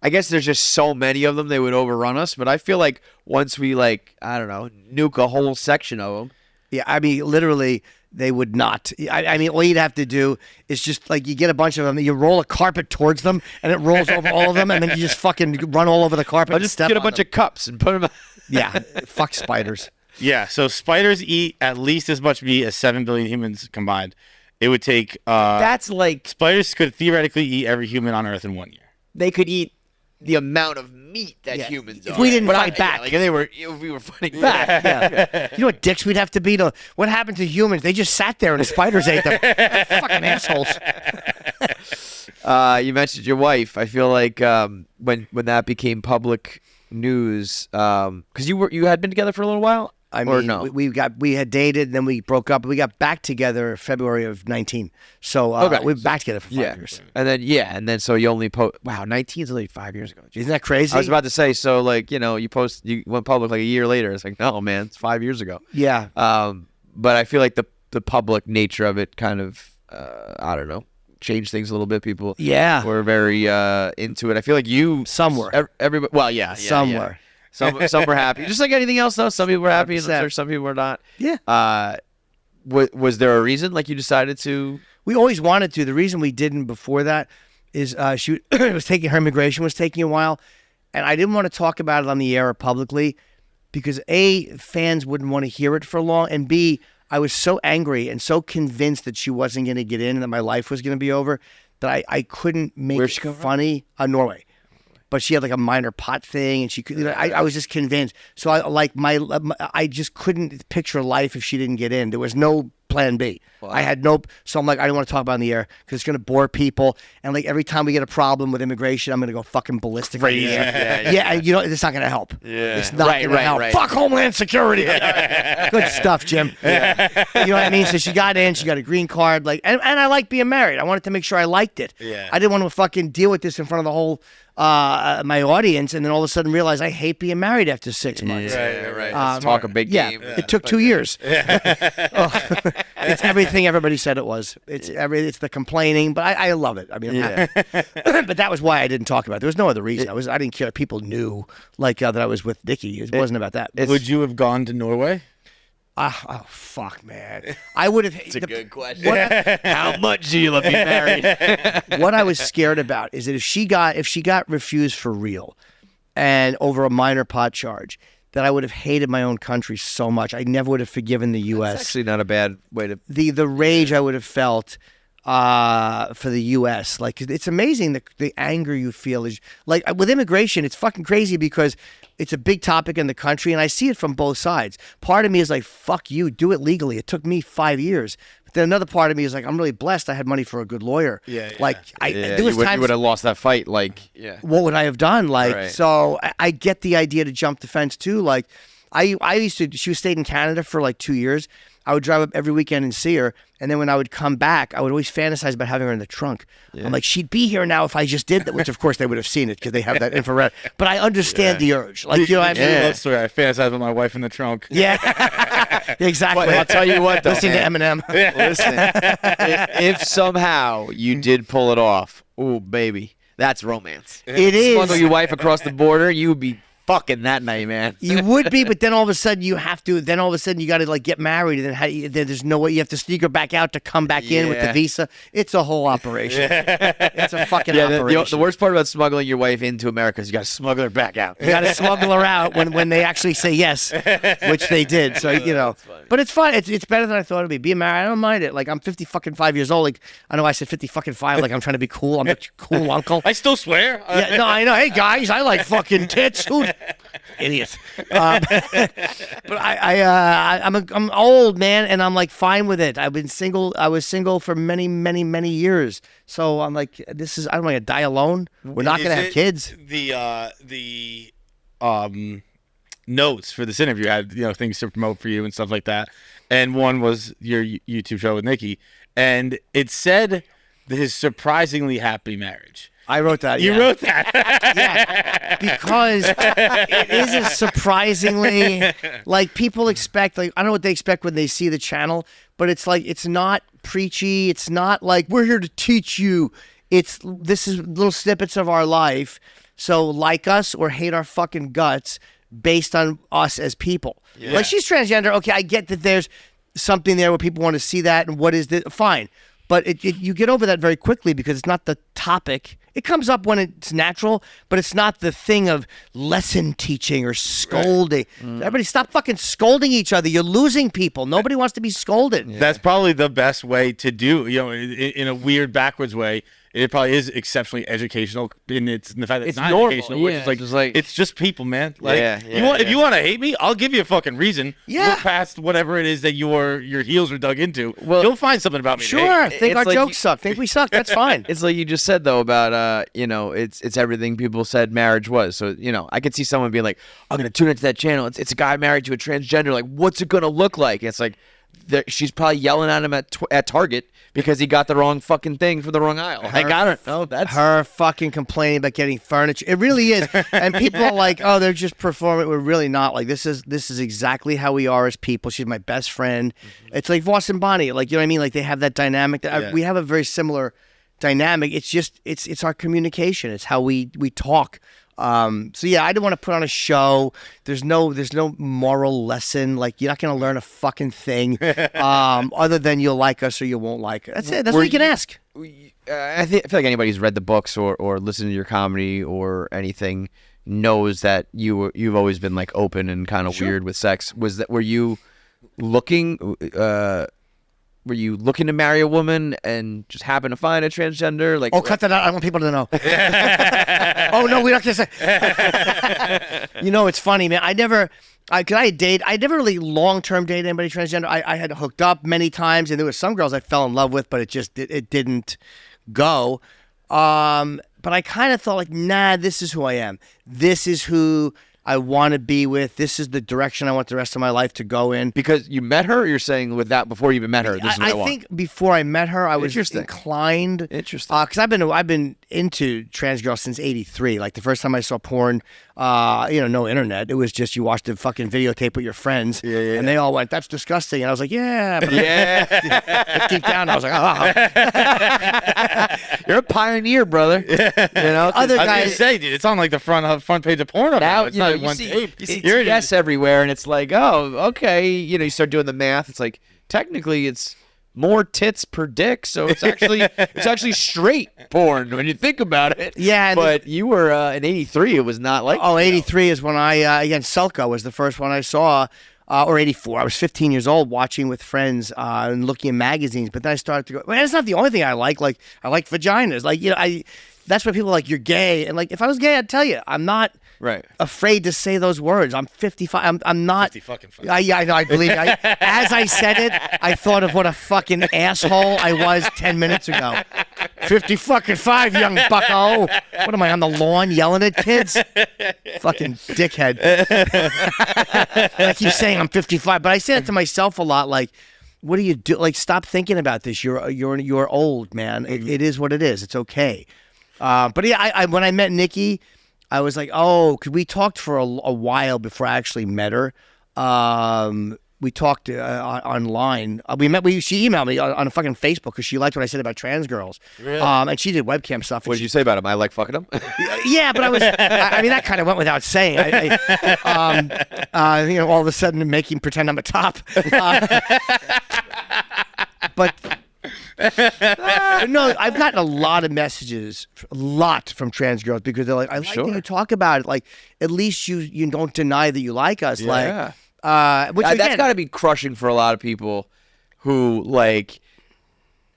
I guess there's just so many of them, they would overrun us. But I feel like once we, like, I don't know, nuke a whole section of them. Yeah, I mean, literally, they would not. I mean, all you'd have to do is just, like, you get a bunch of them, you roll a carpet towards them, and it rolls over all of them, and then you just fucking run all over the carpet. I'll just get a bunch of cups and put them. Yeah, fuck spiders. Yeah, so spiders eat at least as much meat as 7 billion humans combined. It would take... that's like... Spiders could theoretically eat every human on Earth in 1 year. They could eat the amount of meat that humans are. If we didn't fight back. Like if we were fighting back. Yeah. You know what dicks we'd have to be to... What happened to humans? They just sat there and the spiders ate them. Fucking assholes. You mentioned your wife. I feel like when that became public news, because you had been together for a little while? I mean, no? we had dated, and then we broke up. We got back together February of 19. So we were back together for 5 years. And then so you only wow, 19 is only 5 years ago. Isn't that crazy? I was about to say, so like, you went public like a year later. It's like, no, man, it's 5 years ago. Yeah. But I feel like the public nature of it kind of, I don't know, changed things a little bit. People were very into it. I feel like some were. Everybody, well, some were. Some were happy. Just like anything else, though. Some people were happy, and I'm sure some people were not. Yeah. Was there a reason, like, you decided to? We always wanted to. The reason we didn't before that is she her immigration was taking a while, and I didn't want to talk about it on the air or publicly because A, fans wouldn't want to hear it for long, and B, I was so angry and so convinced that she wasn't going to get in and that my life was going to be over that I couldn't make it funny. Norway. But she had like a minor pot thing, and she could. I was just convinced. So I just couldn't picture life if she didn't get in. There was no plan B. Wow. I had no. So I'm like, I don't want to talk about it on the air because it's going to bore people. And like every time we get a problem with immigration, I'm going to go fucking ballistic. Crazy. Yeah. And it's not going to help. Yeah. It's not going to help. Right. Fuck Homeland Security. Good stuff, Jim. Yeah. You know what I mean? So she got in. She got a green card. Like, and I like being married. I wanted to make sure I liked it. Yeah. I didn't want to fucking deal with this in front of the whole. My audience, and then all of a sudden realize I hate being married after 6 months. Right. Let's talk a big game. It took 2 years. It's everything everybody said it was. It's the complaining, but I love it. I mean, but that was why I didn't talk about it. There was no other reason. I didn't care. People knew that I was with Nikki. It wasn't about that. Would you have gone to Norway? Oh fuck, man! I would have. It's a good question. How much do you love being married? What I was scared about is that if she got refused for real, and over a minor pot charge, that I would have hated my own country so much. I never would have forgiven the U.S. That's actually not a bad way to. The rage I would have felt for the U.S. Like, it's amazing the anger you feel is like with immigration. It's fucking crazy because it's a big topic in the country, and I see it from both sides. Part of me is like, fuck you, do it legally. It took me 5 years. But then another part of me is like, I'm really blessed I had money for a good lawyer. Like, there was times you would have lost that fight. Like, what would I have done? Like, so I get the idea to jump the fence too. Like, I used to, she stayed in Canada for like 2 years. I would drive up every weekend and see her. And then when I would come back, I would always fantasize about having her in the trunk. Yeah. I'm like, she'd be here now if I just did that, which of course they would have seen it because they have that infrared. But I understand the urge. Like, you know what I mean? Love story. I fantasize about my wife in the trunk. Yeah. Exactly. But I'll tell you what, though. Listen to Eminem. Listen. If somehow you did pull it off, ooh, baby, that's romance. It is. Smuggle your wife across the border, you would be fucking that night, man. You would be, but then all of a sudden you have to. Then all of a sudden you got to like get married, and then there's no way you have to sneak her back out to come back in with the visa. It's a whole operation. It's a fucking operation. The worst part about smuggling your wife into America is you got to smuggle her back out. You got to smuggle her out when they actually say yes, which they did. So but it's fun. It's better than I thought it'd be. Being married, I don't mind it. Like, I'm 5 years old. Like, I know I said 5 like I'm trying to be cool. I'm a cool uncle. I still swear. Yeah, no, I know. Hey guys, I like fucking tits. Idiot. But I'm old, man, and I'm like fine with it. I've been single. I was single for many, many, many years. So I'm like, I don't want to die alone. We're not going to have kids. The notes for this interview had things to promote for you and stuff like that, and one was your YouTube show with Nikki, and it said his surprisingly happy marriage. I wrote that. You wrote that. Yeah, because it is a surprisingly, like, people expect, like, I don't know what they expect when they see the channel, but it's like, it's not preachy. It's not like, we're here to teach you. This is little snippets of our life. So like us or hate our fucking guts based on us as people. Yeah. Like, she's transgender. Okay, I get that there's something there where people want to see that and what is this. Fine. But you get over that very quickly because it's not the topic. It comes up when it's natural, but it's not the thing of lesson teaching or scolding. Right. Everybody stop fucking scolding each other. You're losing people. Nobody wants to be scolded. Yeah. That's probably the best way to do, in a weird backwards way. It probably is exceptionally educational in the fact that it's not normal. Educational, which is like it's just people, man. Like, if you want to hate me, I'll give you a fucking reason. Yeah. Look past whatever it is that your heels are dug into. Well, you'll find something about me. Sure. Think our jokes suck. Think we suck. That's fine. It's like you just said though about it's everything people said marriage was. So I could see someone being like, I'm gonna tune into that channel. It's a guy married to a transgender. Like, what's it gonna look like? And it's like, she's probably yelling at him at Target because he got the wrong fucking thing for the wrong aisle. I got her. No, that's her fucking complaining about getting furniture. It really is. And people are like, oh, they're just performing. We're really not. Like, this is exactly how we are as people. She's my best friend. Mm-hmm. It's like Voss and Bonnie. Like, you know what I mean? Like, they have that dynamic. We have a very similar dynamic. It's just it's our communication. It's how we talk. So yeah, I didn't want to put on a show. There's no moral lesson. Like, you're not going to learn a fucking thing, other than you'll like us or you won't like us. That's it. That's what you can ask. I feel like anybody who's read the books or listened to your comedy or anything knows that you've always been like open and kind of weird with sex. Were you looking to marry a woman and just happen to find a transgender? Like, cut that out. I want people to know. Oh no, we're not gonna say. It's funny, man. I never really long-term dated anybody transgender. I had hooked up many times, and there were some girls I fell in love with, but it didn't go. But I kind of thought like, nah, this is who I am. This is who I want to be with. This is the direction I want the rest of my life to go in. Because you met her, or you're saying with that before you even met her? This is what I want. I think before I met her, I was inclined. Interesting. Because I've been into trans girls since '83. Like the first time I saw porn, no internet. It was just you watched the fucking videotape with your friends, and they all went, "That's disgusting," and I was like, "Yeah." But deep down, I was like, "Oh." You're a pioneer, brother. Other guys I was gonna say, dude, it's on like the front page of porn. Now It's not one see tape. TS everywhere, and it's like, oh, okay. You start doing the math. It's like technically it's more tits per dick, so it's actually straight porn when you think about it. Yeah, but you were in '83. It was not like. Oh, '83 is when again Selka was the first one I saw. Or '84. I was 15 years old watching with friends and looking at magazines. But then I started to go, well, that's not the only thing I like. Like, I like vaginas. Like, that's why people are like, you're gay. And like, if I was gay, I'd tell you. I'm not afraid to say those words. I'm 55. I'm not. 50 fucking fun. I know. I believe as I said it, I thought of what a fucking asshole I was 10 minutes ago. 50 fucking 5, young bucko. What am I, on the lawn yelling at kids? Fucking dickhead. I keep saying I'm 55, but I say that to myself a lot. Like, what do you do? Like, stop thinking about this. You're old, man. It is what it is. It's okay. But yeah, when I met Nikki, I was like, oh, because we talked for a while before I actually met her. We talked online. She emailed me on fucking Facebook because she liked what I said about trans girls. Really? And she did webcam stuff. What did you say about them? I like fucking them. Yeah, but I was. I mean, that kind of went without saying. All of a sudden making pretend I'm a top. But. No, I've gotten a lot of messages, from trans girls because they're like, I like that you talk about it. Like, at least you don't deny that you like us. Yeah. Like, which again, that's got to be crushing for a lot of people who like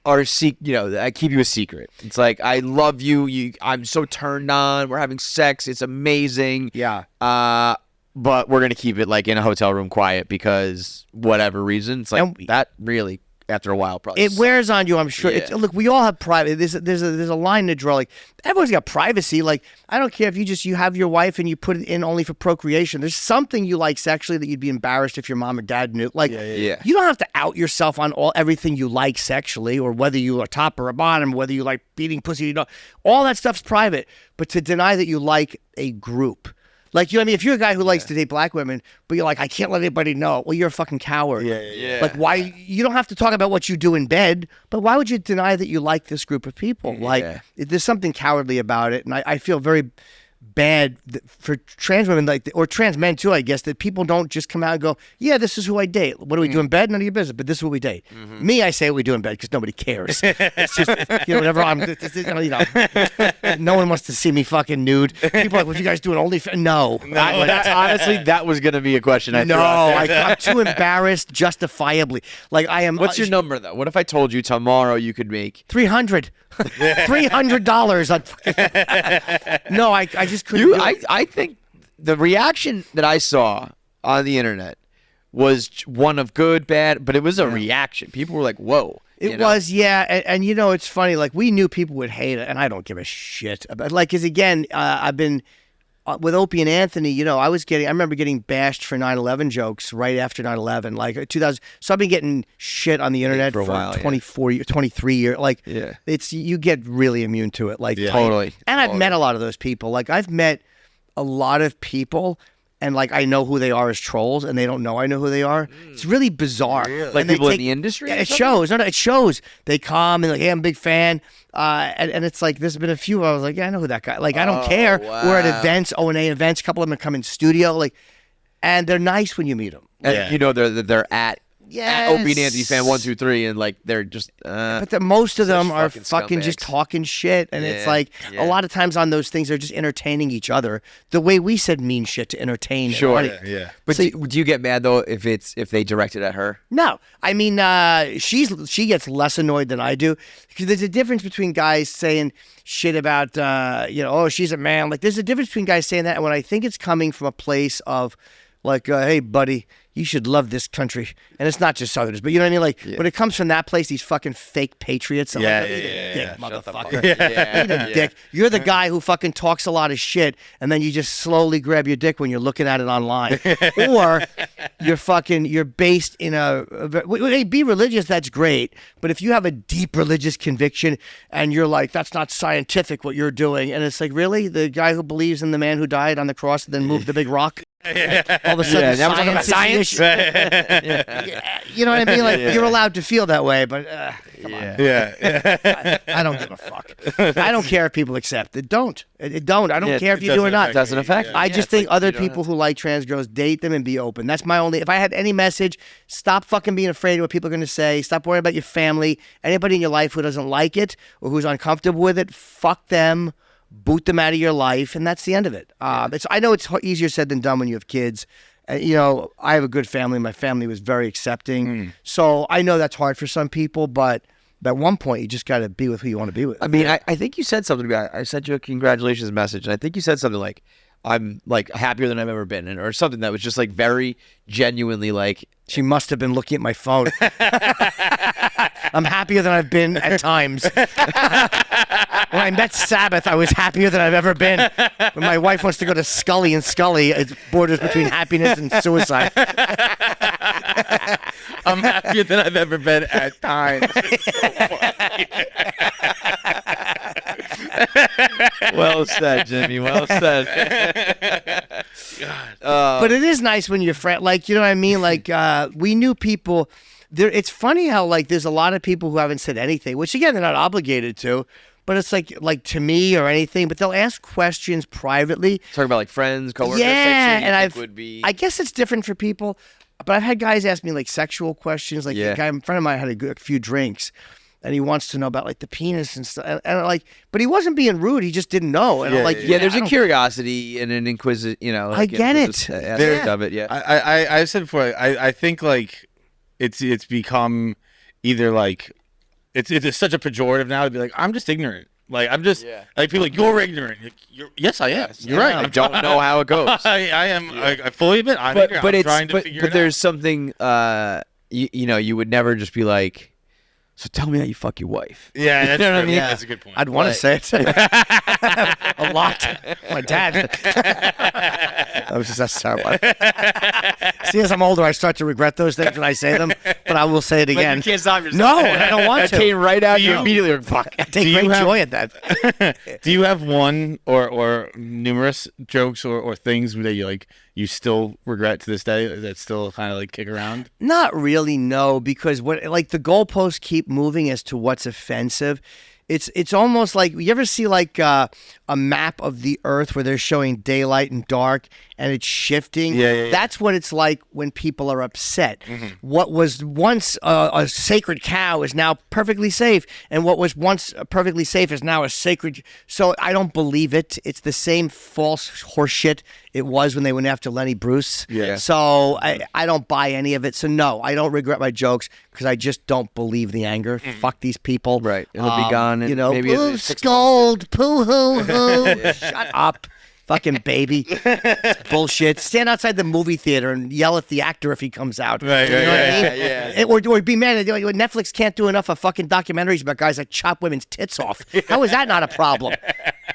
are I keep you a secret. It's like, I love you. I'm so turned on. We're having sex. It's amazing. Yeah. But we're gonna keep it like in a hotel room quiet because whatever reason. It's like that really. After a while, probably it wears on you. I'm sure. Yeah. Look, we all have private. There's a line to draw. Like, everyone's got privacy. Like, I don't care if you have your wife and you put it in only for procreation. There's something you like sexually that you'd be embarrassed if your mom or dad knew. Like, you don't have to out yourself on everything you like sexually, or whether you are top or a bottom, whether you like beating pussy. All that stuff's private. But to deny that you like a group. Like, you know what I mean? If you're a guy who likes to date black women, but you're like, I can't let anybody know. Well, you're a fucking coward. Yeah. Like, why? You don't have to talk about what you do in bed, but why would you deny that you like this group of people? Like, there's something cowardly about it. And I feel very bad for trans women, like, or trans men too, I guess, that people don't just come out and go, yeah, this is who I date. What do we do in bed? None of your business, but this is what we date. Me, I say what we do in bed because nobody cares. It's just, whenever no one wants to see me fucking nude. People are like, what you guys doing? No. That's honestly, that was going to be a question I threw out there. I'm too embarrassed justifiably. Like, I am. What's your number, though? What if I told you tomorrow you could make $300? $300 on. No, I just couldn't. I think the reaction that I saw on the internet was one of good, bad, but it was a reaction. People were like, "Whoa!" It was, yeah, and it's funny. Like, we knew people would hate it, and I don't give a shit about. Like, because again, I've been. With Opie and Anthony, I remember getting bashed for 9/11 jokes right after 9/11, like 2000. So I've been getting shit on the internet for a while, 24 years, 23 years. Like, you get really immune to it. Like, totally. And I've met a lot of those people. Like, I've met a lot of people, and like, I know who they are as trolls, and they don't know I know who they are. It's really bizarre. Really? Like, people in the industry? Yeah, it shows. No, it shows. They come and like, hey, I'm a big fan. And it's like, there's been a few where I was like, yeah, I know who that guy. Like, I don't care. Wow. We're at events, O&A events. A couple of them come in studio, like, and they're nice when you meet them. And they're at Opie and Anthony fan 1, 2, 3, and like they're just. But most of them are fucking scumbags. just talking shit, and it's like a lot of times on those things they're just entertaining each other. The way we said mean shit to entertain. Sure. Yeah. But so, do you get mad though if they direct it at her? No, I mean she gets less annoyed than I do, because there's a difference between guys saying shit about oh, she's a man. Like there's a difference between guys saying that and when I think it's coming from a place of like, hey buddy, you should love this country. And it's not just Southerners, but you know what I mean? Like, when it comes from that place, these fucking fake patriots. I'm like, eat a dick, motherfucker. Eat a dick. You're the guy who fucking talks a lot of shit, and then you just slowly grab your dick when you're looking at it online. Or you're based in hey, be religious, that's great. But if you have a deep religious conviction, and you're like, that's not scientific what you're doing, and it's like, really? The guy who believes in the man who died on the cross and then moved the big rock? All of a sudden, science. You know what I mean? Like you're allowed to feel that way, but come on. I don't give a fuck. I don't care if people accept it. Don't. It don't. I don't care if you do or not. It doesn't affect me. I just think other people who like trans girls, date them and be open. That's my only. If I had any message, stop fucking being afraid of what people are going to say. Stop worrying about your family. Anybody in your life who doesn't like it or who's uncomfortable with it, fuck them. Boot them out of your life, and that's the end of it. I know it's easier said than done when you have kids. I have a good family. My family was very accepting. So I know that's hard for some people, but at one point, you just got to be with who you want to be with. I mean, I think you said something about, I sent you a congratulations message, and I think you said something like, I'm like happier than I've ever been, or something that was just like very genuinely like. She must have been looking at my phone. I'm happier than I've been at times. When I met Sabbath, I was happier than I've ever been. When my wife wants to go to Scully, and Scully, it borders between happiness and suicide. I'm happier than I've ever been at times. Well said, Jimmy. Well said. God. But it is nice when you're friend, like, you know what I mean? Like, we knew people. It's funny how like there's a lot of people who haven't said anything, which again they're not obligated to. But it's like to me or anything. But they'll ask questions privately. Talking about like friends, coworkers. Yeah, and I I guess it's different for people. But I've had guys ask me like sexual questions. Like a friend of mine had a few drinks, and he wants to know about like the penis and stuff. And like, but he wasn't being rude. He just didn't know. And I'm like, there's a curiosity and an inquisitive, like, I get it. Aspect of it. Yeah. I said before. I think like it's become either like it's such a pejorative now to be like, I'm just ignorant. Like I'm just like people like, you're ignorant. Like, yes, I am. You're right. I don't know how it goes. I am. I fully admit. I'm ignorant. I'm trying to figure it out. But there's something. You would never just be like, so tell me how you fuck your wife. Yeah, that's you know what I mean? That's a good point. I'd want to say it a lot. My dad. That's terrible. See, as I'm older, I start to regret those things when I say them, but I will say it again. Like you can't stop yourself. No, I don't want to. That came right out. You immediately like, fuck. I take great joy at that. Do you have one or numerous jokes or things that you still regret to this day that still kind of like kick around? Not really, no, because like the goalposts keep moving as to what's offensive. It's almost like, you ever see like a map of the earth where they're showing daylight and dark and it's shifting? Yeah. That's what it's like when people are upset. Mm-hmm. What was once a sacred cow is now perfectly safe, and what was once perfectly safe is now a sacred. So I don't believe it. It's the same false horseshit it was when they went after Lenny Bruce. Yeah. So I don't buy any of it. So no, I don't regret my jokes because I just don't believe the anger. Fuck these people. Right. It'll be gone. You know, maybe boo, scold, poo hoo hoo. Shut up. Fucking baby. Bullshit. Stand outside the movie theater and yell at the actor if he comes out. Right, you know what I mean? Yeah. Or be mad. Netflix can't do enough of fucking documentaries about guys that chop women's tits off. How is that not a problem?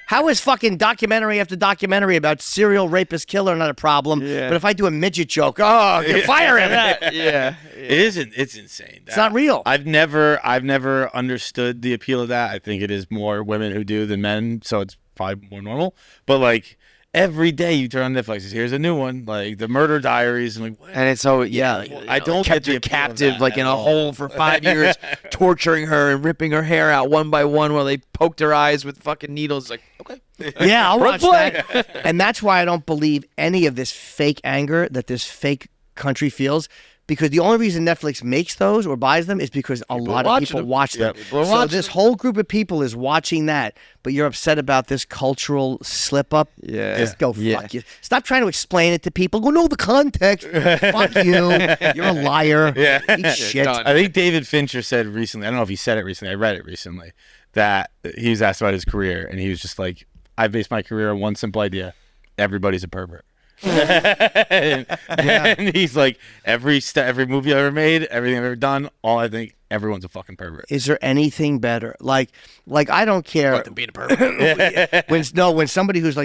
How is fucking documentary after documentary about serial rapist killer not a problem? Yeah. But if I do a midget joke, you fire him. Yeah. It isn't. It's insane. It's not real. I've never understood the appeal of that. I think it is more women who do than men, so it's probably more normal. But like every day you turn on Netflix, here's a new one, like the Murder Diaries, and like what? And it's so I don't kept get her the appeal captive of that like in a hole for 5 years, torturing her and ripping her hair out one by one while they poked her eyes with fucking needles. Like, okay. Yeah, I'll watch play. that. And that's why I don't believe any of this fake anger that this fake country feels, because the only reason Netflix makes those or buys them is because a lot of people watch them. So this whole group of people is watching that, but you're upset about this cultural slip up. Yeah. Just go fuck you. Stop trying to explain it to people. Go know the context. Fuck you. You're a liar. Yeah. Eat shit. I think David Fincher said recently, I don't know if he said it recently, I read it recently, that he was asked about his career, and he was just like, I based my career on one simple idea. Everybody's a pervert. And he's like, every movie I've ever made, everything I've ever done, all I think, everyone's a fucking pervert. Is there anything better? Like I don't care. Fuck them being a pervert. when somebody who's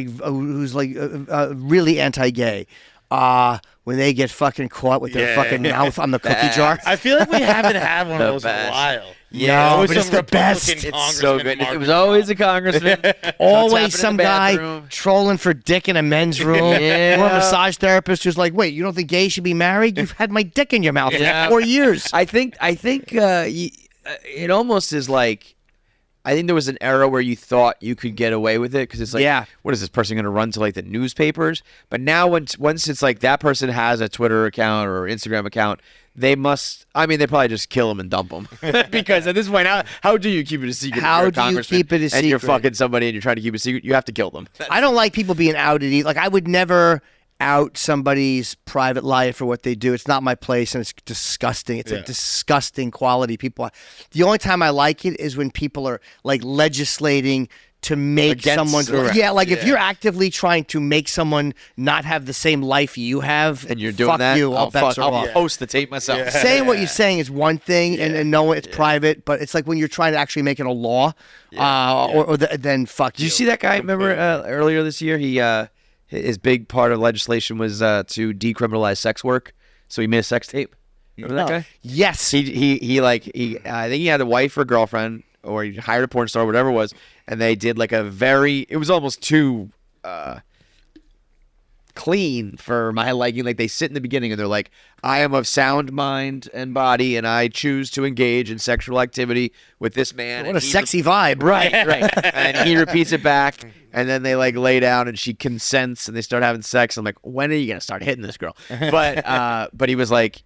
really anti-gay, when they get fucking caught with their fucking mouth on the cookie jar. I feel like we haven't had one of those in a while. Yeah, but it's the best. It's so good. It was always a congressman. Always some guy trolling for dick in a men's room. Or a massage therapist who's like, wait, you don't think gays should be married? You've had my dick in your mouth for 4 years. I think it almost is like, I think there was an era where you thought you could get away with it because it's like, what is this person going to run to like the newspapers? But now once it's like that person has a Twitter account or Instagram account, they must. I mean, they probably just kill them and dump them because at this point, how do you keep it a secret? How do you keep it a secret? And you're fucking somebody and you're trying to keep it a secret. You have to kill them. I don't like people being outed. Like I would never out somebody's private life or what they do. It's not my place, and it's disgusting. It's a disgusting quality. The only time I like it is when people are like legislating to make someone if you're actively trying to make someone not have the same life you have, and you're doing that, I'll post the tape myself. Saying what you're saying is one thing, and knowing it's private, but it's like when you're trying to actually make it a law, then fuck. Did you see that guy? Remember earlier this year, his big part of legislation was to decriminalize sex work, so he made a sex tape. Remember that guy? Yes. He I think he had a wife or girlfriend, or he hired a porn star, whatever it was, and they did like it was almost too clean for my liking. Like they sit in the beginning and they're like, I am of sound mind and body, and I choose to engage in sexual activity with this man. What a sexy vibe. Right. And he repeats it back, and then they like lay down and she consents and they start having sex. I'm like, when are you going to start hitting this girl? But he was like,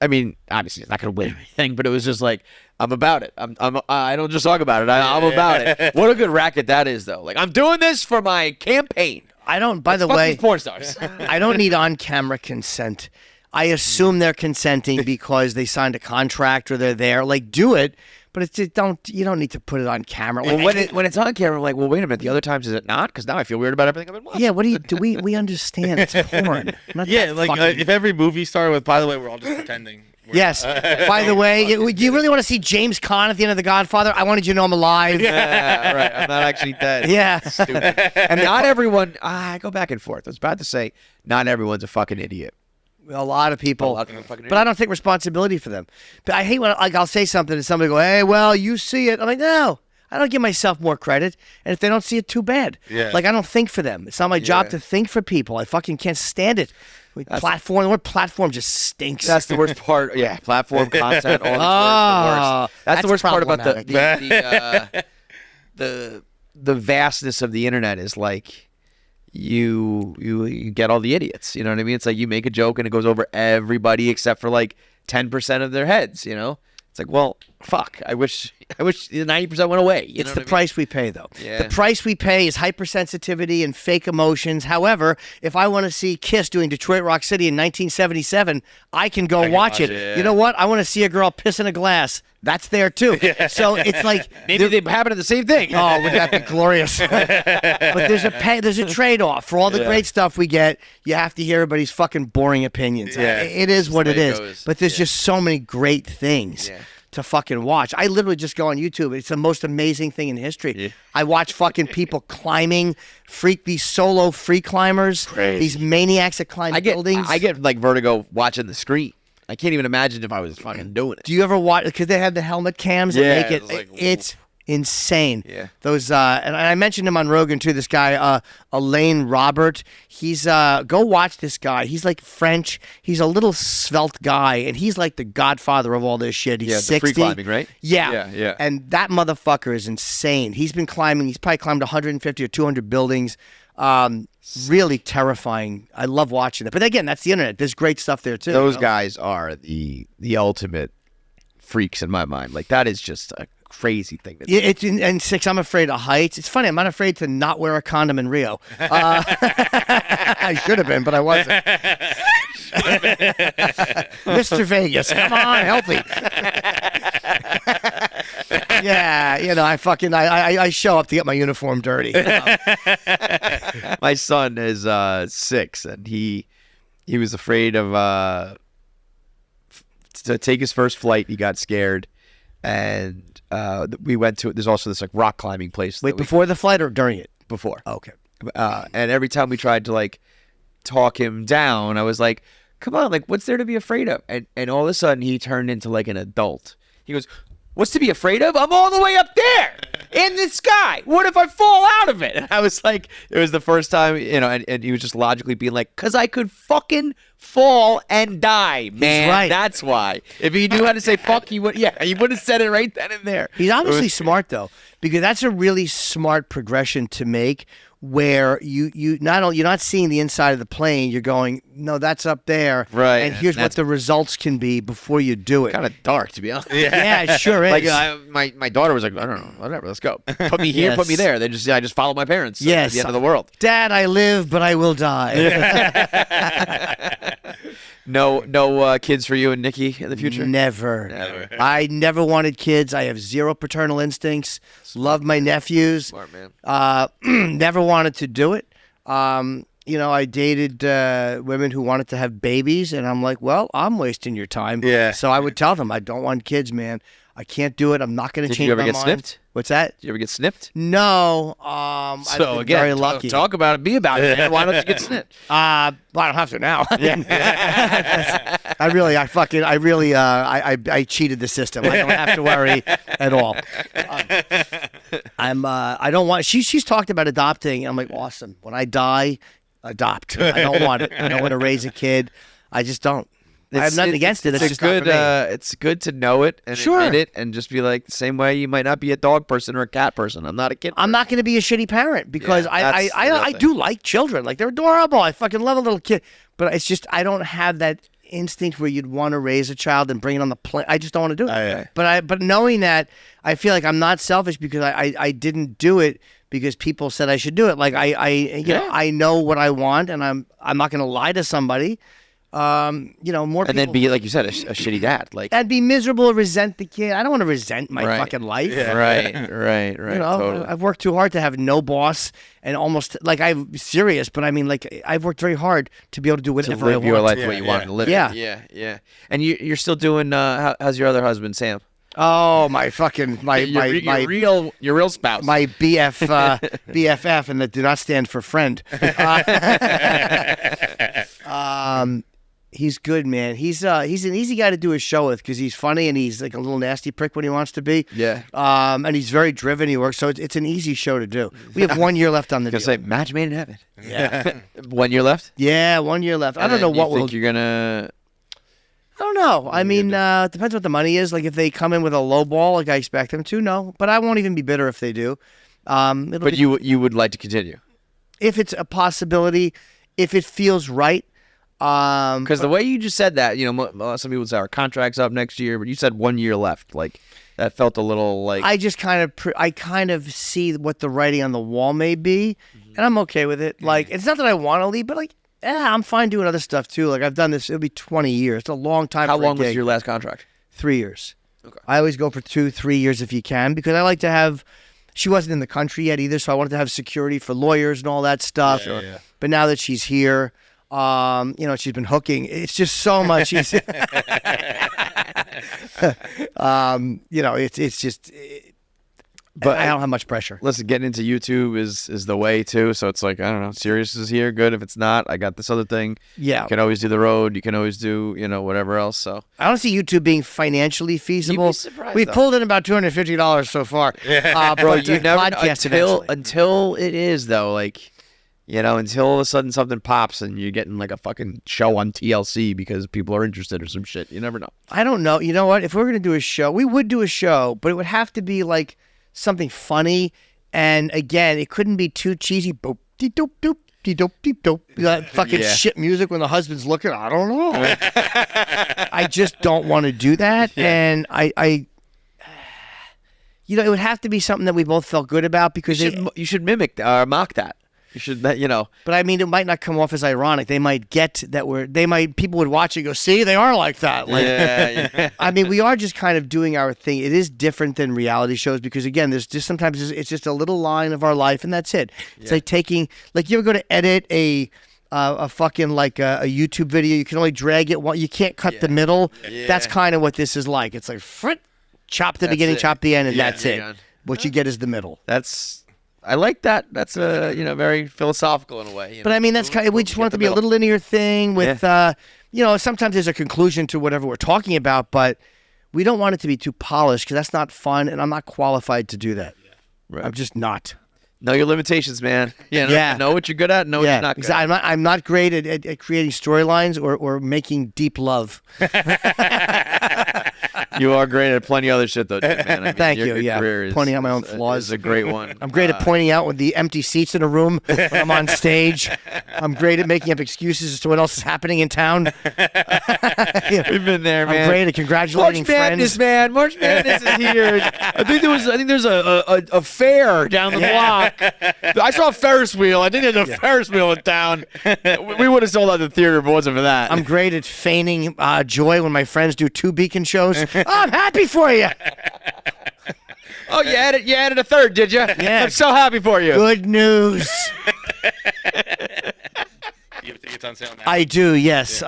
I mean, obviously it's not going to win anything, but it was just like, I'm about it. I don't just talk about it. I'm about it. What a good racket that is, though. Like, I'm doing this for my campaign. I don't, by the way, porn stars. I don't need on-camera consent. I assume they're consenting because they signed a contract or they're there. Like, do it, but you don't need to put it on camera. Well, when it's on camera, I'm like, well, wait a minute. The other times, is it not? Because now I feel weird about everything I've been watching. Yeah, what do we understand? It's porn. If every movie started with, by the way, we're all just pretending. Yes. By the way, do you really want to see James Caan at the end of The Godfather? I wanted you to know I'm alive. Yeah, right. I'm not actually dead. Yeah. Stupid. And not everyone. I go back and forth. I was about to say, not everyone's a fucking idiot. A lot of people, but I don't take responsibility for them. But I hate when I'll say something and somebody go, "Hey, well, you see it." I'm like, no, I don't give myself more credit. And if they don't see it, too bad. Yeah. Like I don't think for them. It's not my job to think for people. I fucking can't stand it. The word platform just stinks. That's the worst part. Yeah, platform content. All these words, the worst. That's the worst part about the vastness of the internet is like. You get all the idiots, you know what I mean? It's like you make a joke and it goes over everybody except for like 10% of their heads, you know? It's like, well, fuck. I wish the 90% went away. It's the price we pay, though. Yeah. The price we pay is hypersensitivity and fake emotions. However, if I want to see Kiss doing Detroit Rock City in 1977, I can go watch it. Yeah. You know what? I want to see a girl piss in a glass. That's there too. Yeah. So it's like maybe they happen at the same thing. Oh, would that be glorious? But there's a trade-off for all the great stuff we get. You have to hear everybody's fucking boring opinions. Yeah. It is what it is. But there's just so many great things to fucking watch. I literally just go on YouTube. It's the most amazing thing in history. Yeah. I watch fucking people climbing, these solo free climbers, these maniacs that climb buildings. I get like vertigo watching the screen. I can't even imagine if I was fucking doing it. Do you ever watch? Because they have the helmet cams that make it. It's insane. Yeah. Those and I mentioned him on Rogan too. This guy, Alain Robert. He's go watch this guy. He's like French. He's a little svelte guy, and he's like the godfather of all this shit. He's 60. The free climbing, right? Yeah. And that motherfucker is insane. He's been climbing. He's probably climbed 150 or 200 buildings. Really terrifying. I love watching it. But again, that's the internet. There's great stuff there too. Those guys are the ultimate freaks in my mind. Like that is just a crazy thing. And 6, I'm afraid of heights. It's funny. I'm not afraid to not wear a condom in Rio. I should have been, but I wasn't. Mr. Vegas, come on, healthy. Yeah, I show up to get my uniform dirty. My son is 6, and he was afraid of to take his first flight. He got scared, and we went to. There's also this like rock climbing place. Wait, before the flight or during it? Before. Oh, okay. And every time we tried to like talk him down, I was like, "Come on, like what's there to be afraid of?" And all of a sudden, he turned into like an adult. He goes, "What's to be afraid of? I'm all the way up there in the sky. What if I fall out of it?" And I was like, it was the first time, and he was just logically being like, "'Cause I could fucking fall and die, man." He's right. That's why. If he knew how to say fuck, he would have said it right then and there. He's obviously smart though, because that's a really smart progression to make. Where you're not seeing the inside of the plane, you're going, no, that's up there, right? And here's what the results can be before you do it. Kind of dark, to be honest. Yeah, it sure is. Like my daughter was like, I don't know, whatever, let's go. Put me here, put me there. I just follow my parents. Yes, at the end of the world. Dad, I live, but I will die. No kids for you and Nikki in the future? Never. I never wanted kids. I have zero paternal instincts. Love my nephews. Smart man. Never wanted to do it. I dated women who wanted to have babies, and I'm like, well, I'm wasting your time. Yeah. So I would tell them, I don't want kids, man. I can't do it. I'm not going to change my mind. Did you ever get snipped? What's that? Did you ever get snipped? No. So I've been again, very lucky. Talk about it. Be about it. Man. Why don't you get snipped? Well, I don't have to now. I cheated the system. I don't have to worry at all. I don't want. She's talked about adopting. I'm like, awesome. When I die, adopt. I don't want it. I don't want to raise a kid. I just don't. I have nothing against it. It's just good. not for me. It's good to know it and admit it, and just be like the same way you might not be a dog person or a cat person. I'm not a kid. I'm not going to be a shitty parent because I do like children. Like they're adorable. I fucking love a little kid. But it's just I don't have that instinct where you'd want to raise a child and bring it on the plane. I just don't want to do it. But knowing that, I feel like I'm not selfish because I didn't do it because people said I should do it. Like I know what I want, and I'm not going to lie to somebody. More people, and then be like you said, a shitty dad. Like I'd be miserable, resent the kid. I don't want to resent my fucking life. Yeah. Right. Totally. I've worked too hard to have no boss, and almost like I'm serious, but I mean, like I've worked very hard to be able to do whatever I want. Your life the way you want to live. Yeah. And you're still doing. How's your other husband, Sam? Oh, my fucking your real spouse, my BFF, and that do not stand for friend. He's good, man. He's an easy guy to do a show with because he's funny and he's like a little nasty prick when he wants to be. Yeah. And he's very driven. He works, so it's an easy show to do. We have 1 year left on the deal. Say match made in heaven. Yeah. 1 year left. Yeah, 1 year left. I don't know what think you're gonna. I don't know. I mean, depends what the money is. Like if they come in with a low ball, like I expect them to, no. But I won't even be bitter if they do. But you would like to continue if it's a possibility, if it feels right. Because the way you just said that, some people say our contract's up next year, but you said 1 year left. Like that felt a little like I just kind of see what the writing on the wall may be, and I'm okay with it. Like it's not that I want to leave, but like I'm fine doing other stuff too. Like I've done this; it'll be 20 years. It's a long time. How long was your last contract? 3 years. Okay. I always go for 2-3 years if you can because I like to have. She wasn't in the country yet either, so I wanted to have security for lawyers and all that stuff. Yeah. But now that she's here. She's been hooking. It's just so much. It's just. But I don't have much pressure. Listen, getting into YouTube is the way too. So it's like I don't know. Sirius is here, good. If it's not, I got this other thing. Yeah, you can always do the road. You can always do whatever else. So I don't see YouTube being financially feasible. You'd be surprised, We've pulled in about $250 so far. Bro, you never know, until it is though. Like. Until all of a sudden something pops and you're getting like a fucking show on TLC because people are interested or some shit. You never know. I don't know. You know what? If we're going to do a show, we would do a show, but it would have to be like something funny. And again, it couldn't be too cheesy. Boop, dee doop doop. Dee doop deep doop. That fucking shit music when the husband's looking. I don't know. I just don't want to do that, and I you know, it would have to be something that we both felt good about because you should mimic mock that. You should, you know. But I mean, it might not come off as ironic. They might get that people would watch it and go, see, they are like that. Like, yeah. I mean, we are just kind of doing our thing. It is different than reality shows because, again, there's just sometimes it's just a little line of our life and that's it. It's like taking, like, you ever go to edit a fucking like a YouTube video, you can only drag it. You can't cut the middle. Yeah. That's kind of what this is like. It's like, chop the beginning, chop the end, and that's it. What you get is the middle. I like that. That's very philosophical in a way. But I mean, that's kind of, we just want it to be a little linear thing with, sometimes there's a conclusion to whatever we're talking about, but we don't want it to be too polished because that's not fun, and I'm not qualified to do that. Right. I'm just not. Know your limitations, man. Know what you're good at. Know what you're not good at. I'm not great at creating storylines or making deep love. You are great at plenty of other shit, though, man. I mean, Thank you. Yeah, pointing out my own flaws is a great one. I'm great at pointing out with the empty seats in a room when I'm on stage. I'm great at making up excuses as to what else is happening in town. We've been there, man. I'm great at congratulating friends. March Madness is here. I think there's a fair down the block. I saw a Ferris wheel. I think there's a Ferris wheel in town. We would have sold out the theater if it wasn't for that. I'm great at feigning joy when my friends do 2 Beacon shows. I'm happy for you. Oh, you added a third, did you? Yeah. I'm so happy for you. Good news. You have tickets on sale now? I do, yes.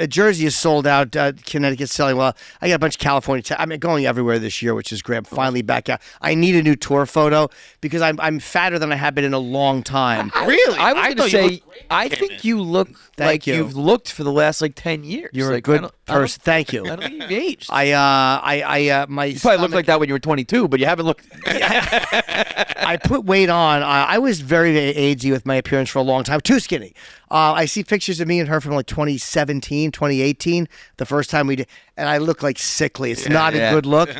Jersey is sold out. Connecticut's selling well. I got a bunch of California. I'm going everywhere this year, which is great. I'm finally back out. I need a new tour photo because I'm fatter than I have been in a long time. Really? I was going to say, I think you look like you've looked for the last 10 years. You're a good person. Thank you. I don't think you've aged. You probably looked like that when you were 22, but you haven't looked. I put weight on. I was very, very AIDSy with my appearance for a long time. Too skinny. I see pictures of me and her from 2017, 2018, the first time we did, and I look like sickly. It's not a good look.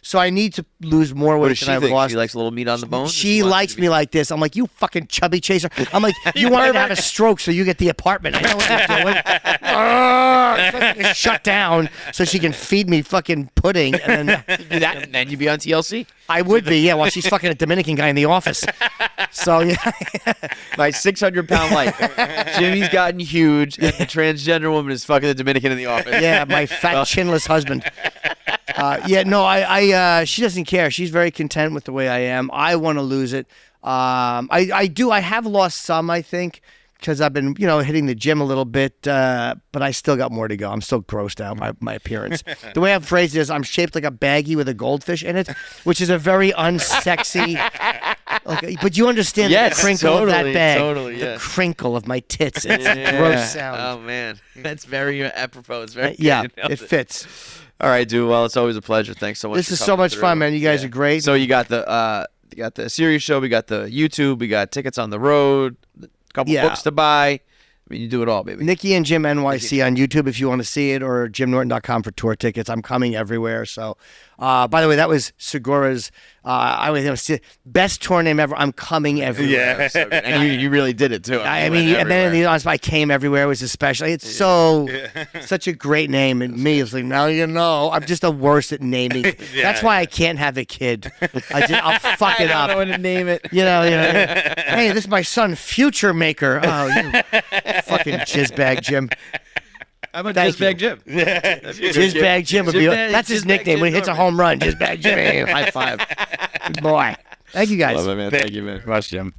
So I need to lose more weight than I've lost. She likes a little meat on the bone? She likes me like this. I'm like, you fucking chubby chaser. I'm like, you want her to have a stroke so you get the apartment. I know what you're doing. Shut down so she can feed me fucking pudding. And then you'd be on TLC. I would be, while she's fucking a Dominican guy in the office. So, yeah. My 600-pound life. Jimmy's gotten huge, and the transgender woman is fucking the Dominican in the office. Yeah, my fat, chinless husband. She doesn't care. She's very content with the way I am. I want to lose it. I have lost some, I think, because I've been, hitting the gym a little bit, but I still got more to go. I'm still grossed out by my appearance. The way I've phrased it is I'm shaped like a baggie with a goldfish in it, which is a very unsexy. But you understand the crinkle of that bag. Totally, the crinkle of my tits. It's a gross sound. Oh, man. That's very apropos. It's very good. It fits. All right, dude. Well, it's always a pleasure. Thanks so much. This is so much fun, man. You guys are great. So you got the Sirius show. We got the YouTube. We got tickets on the road. A couple books to buy. I mean, you do it all, baby. Nikki and Jim NYC on YouTube if you want to see it, or JimNorton.com for tour tickets. I'm coming everywhere. So, by the way, that was Segura's. Best tour name ever. I'm coming everywhere. Yeah, so good. And you really did it too. I came everywhere. It was especially. It's such a great name, and me, it's like, now you know. I'm just the worst at naming. That's why I can't have a kid. I'll fuck it up. I don't know when to name it. Hey, this is my son, Future Maker. Oh, you fucking jizzbag, Jim. I'm a Jizzbag Jim. Jizzbag Jim would be. That's his nickname when he hits a home run. Jizzbag Jim. High five. Good boy. Thank you guys. Love it, man. Thank you, man. Much, Jim.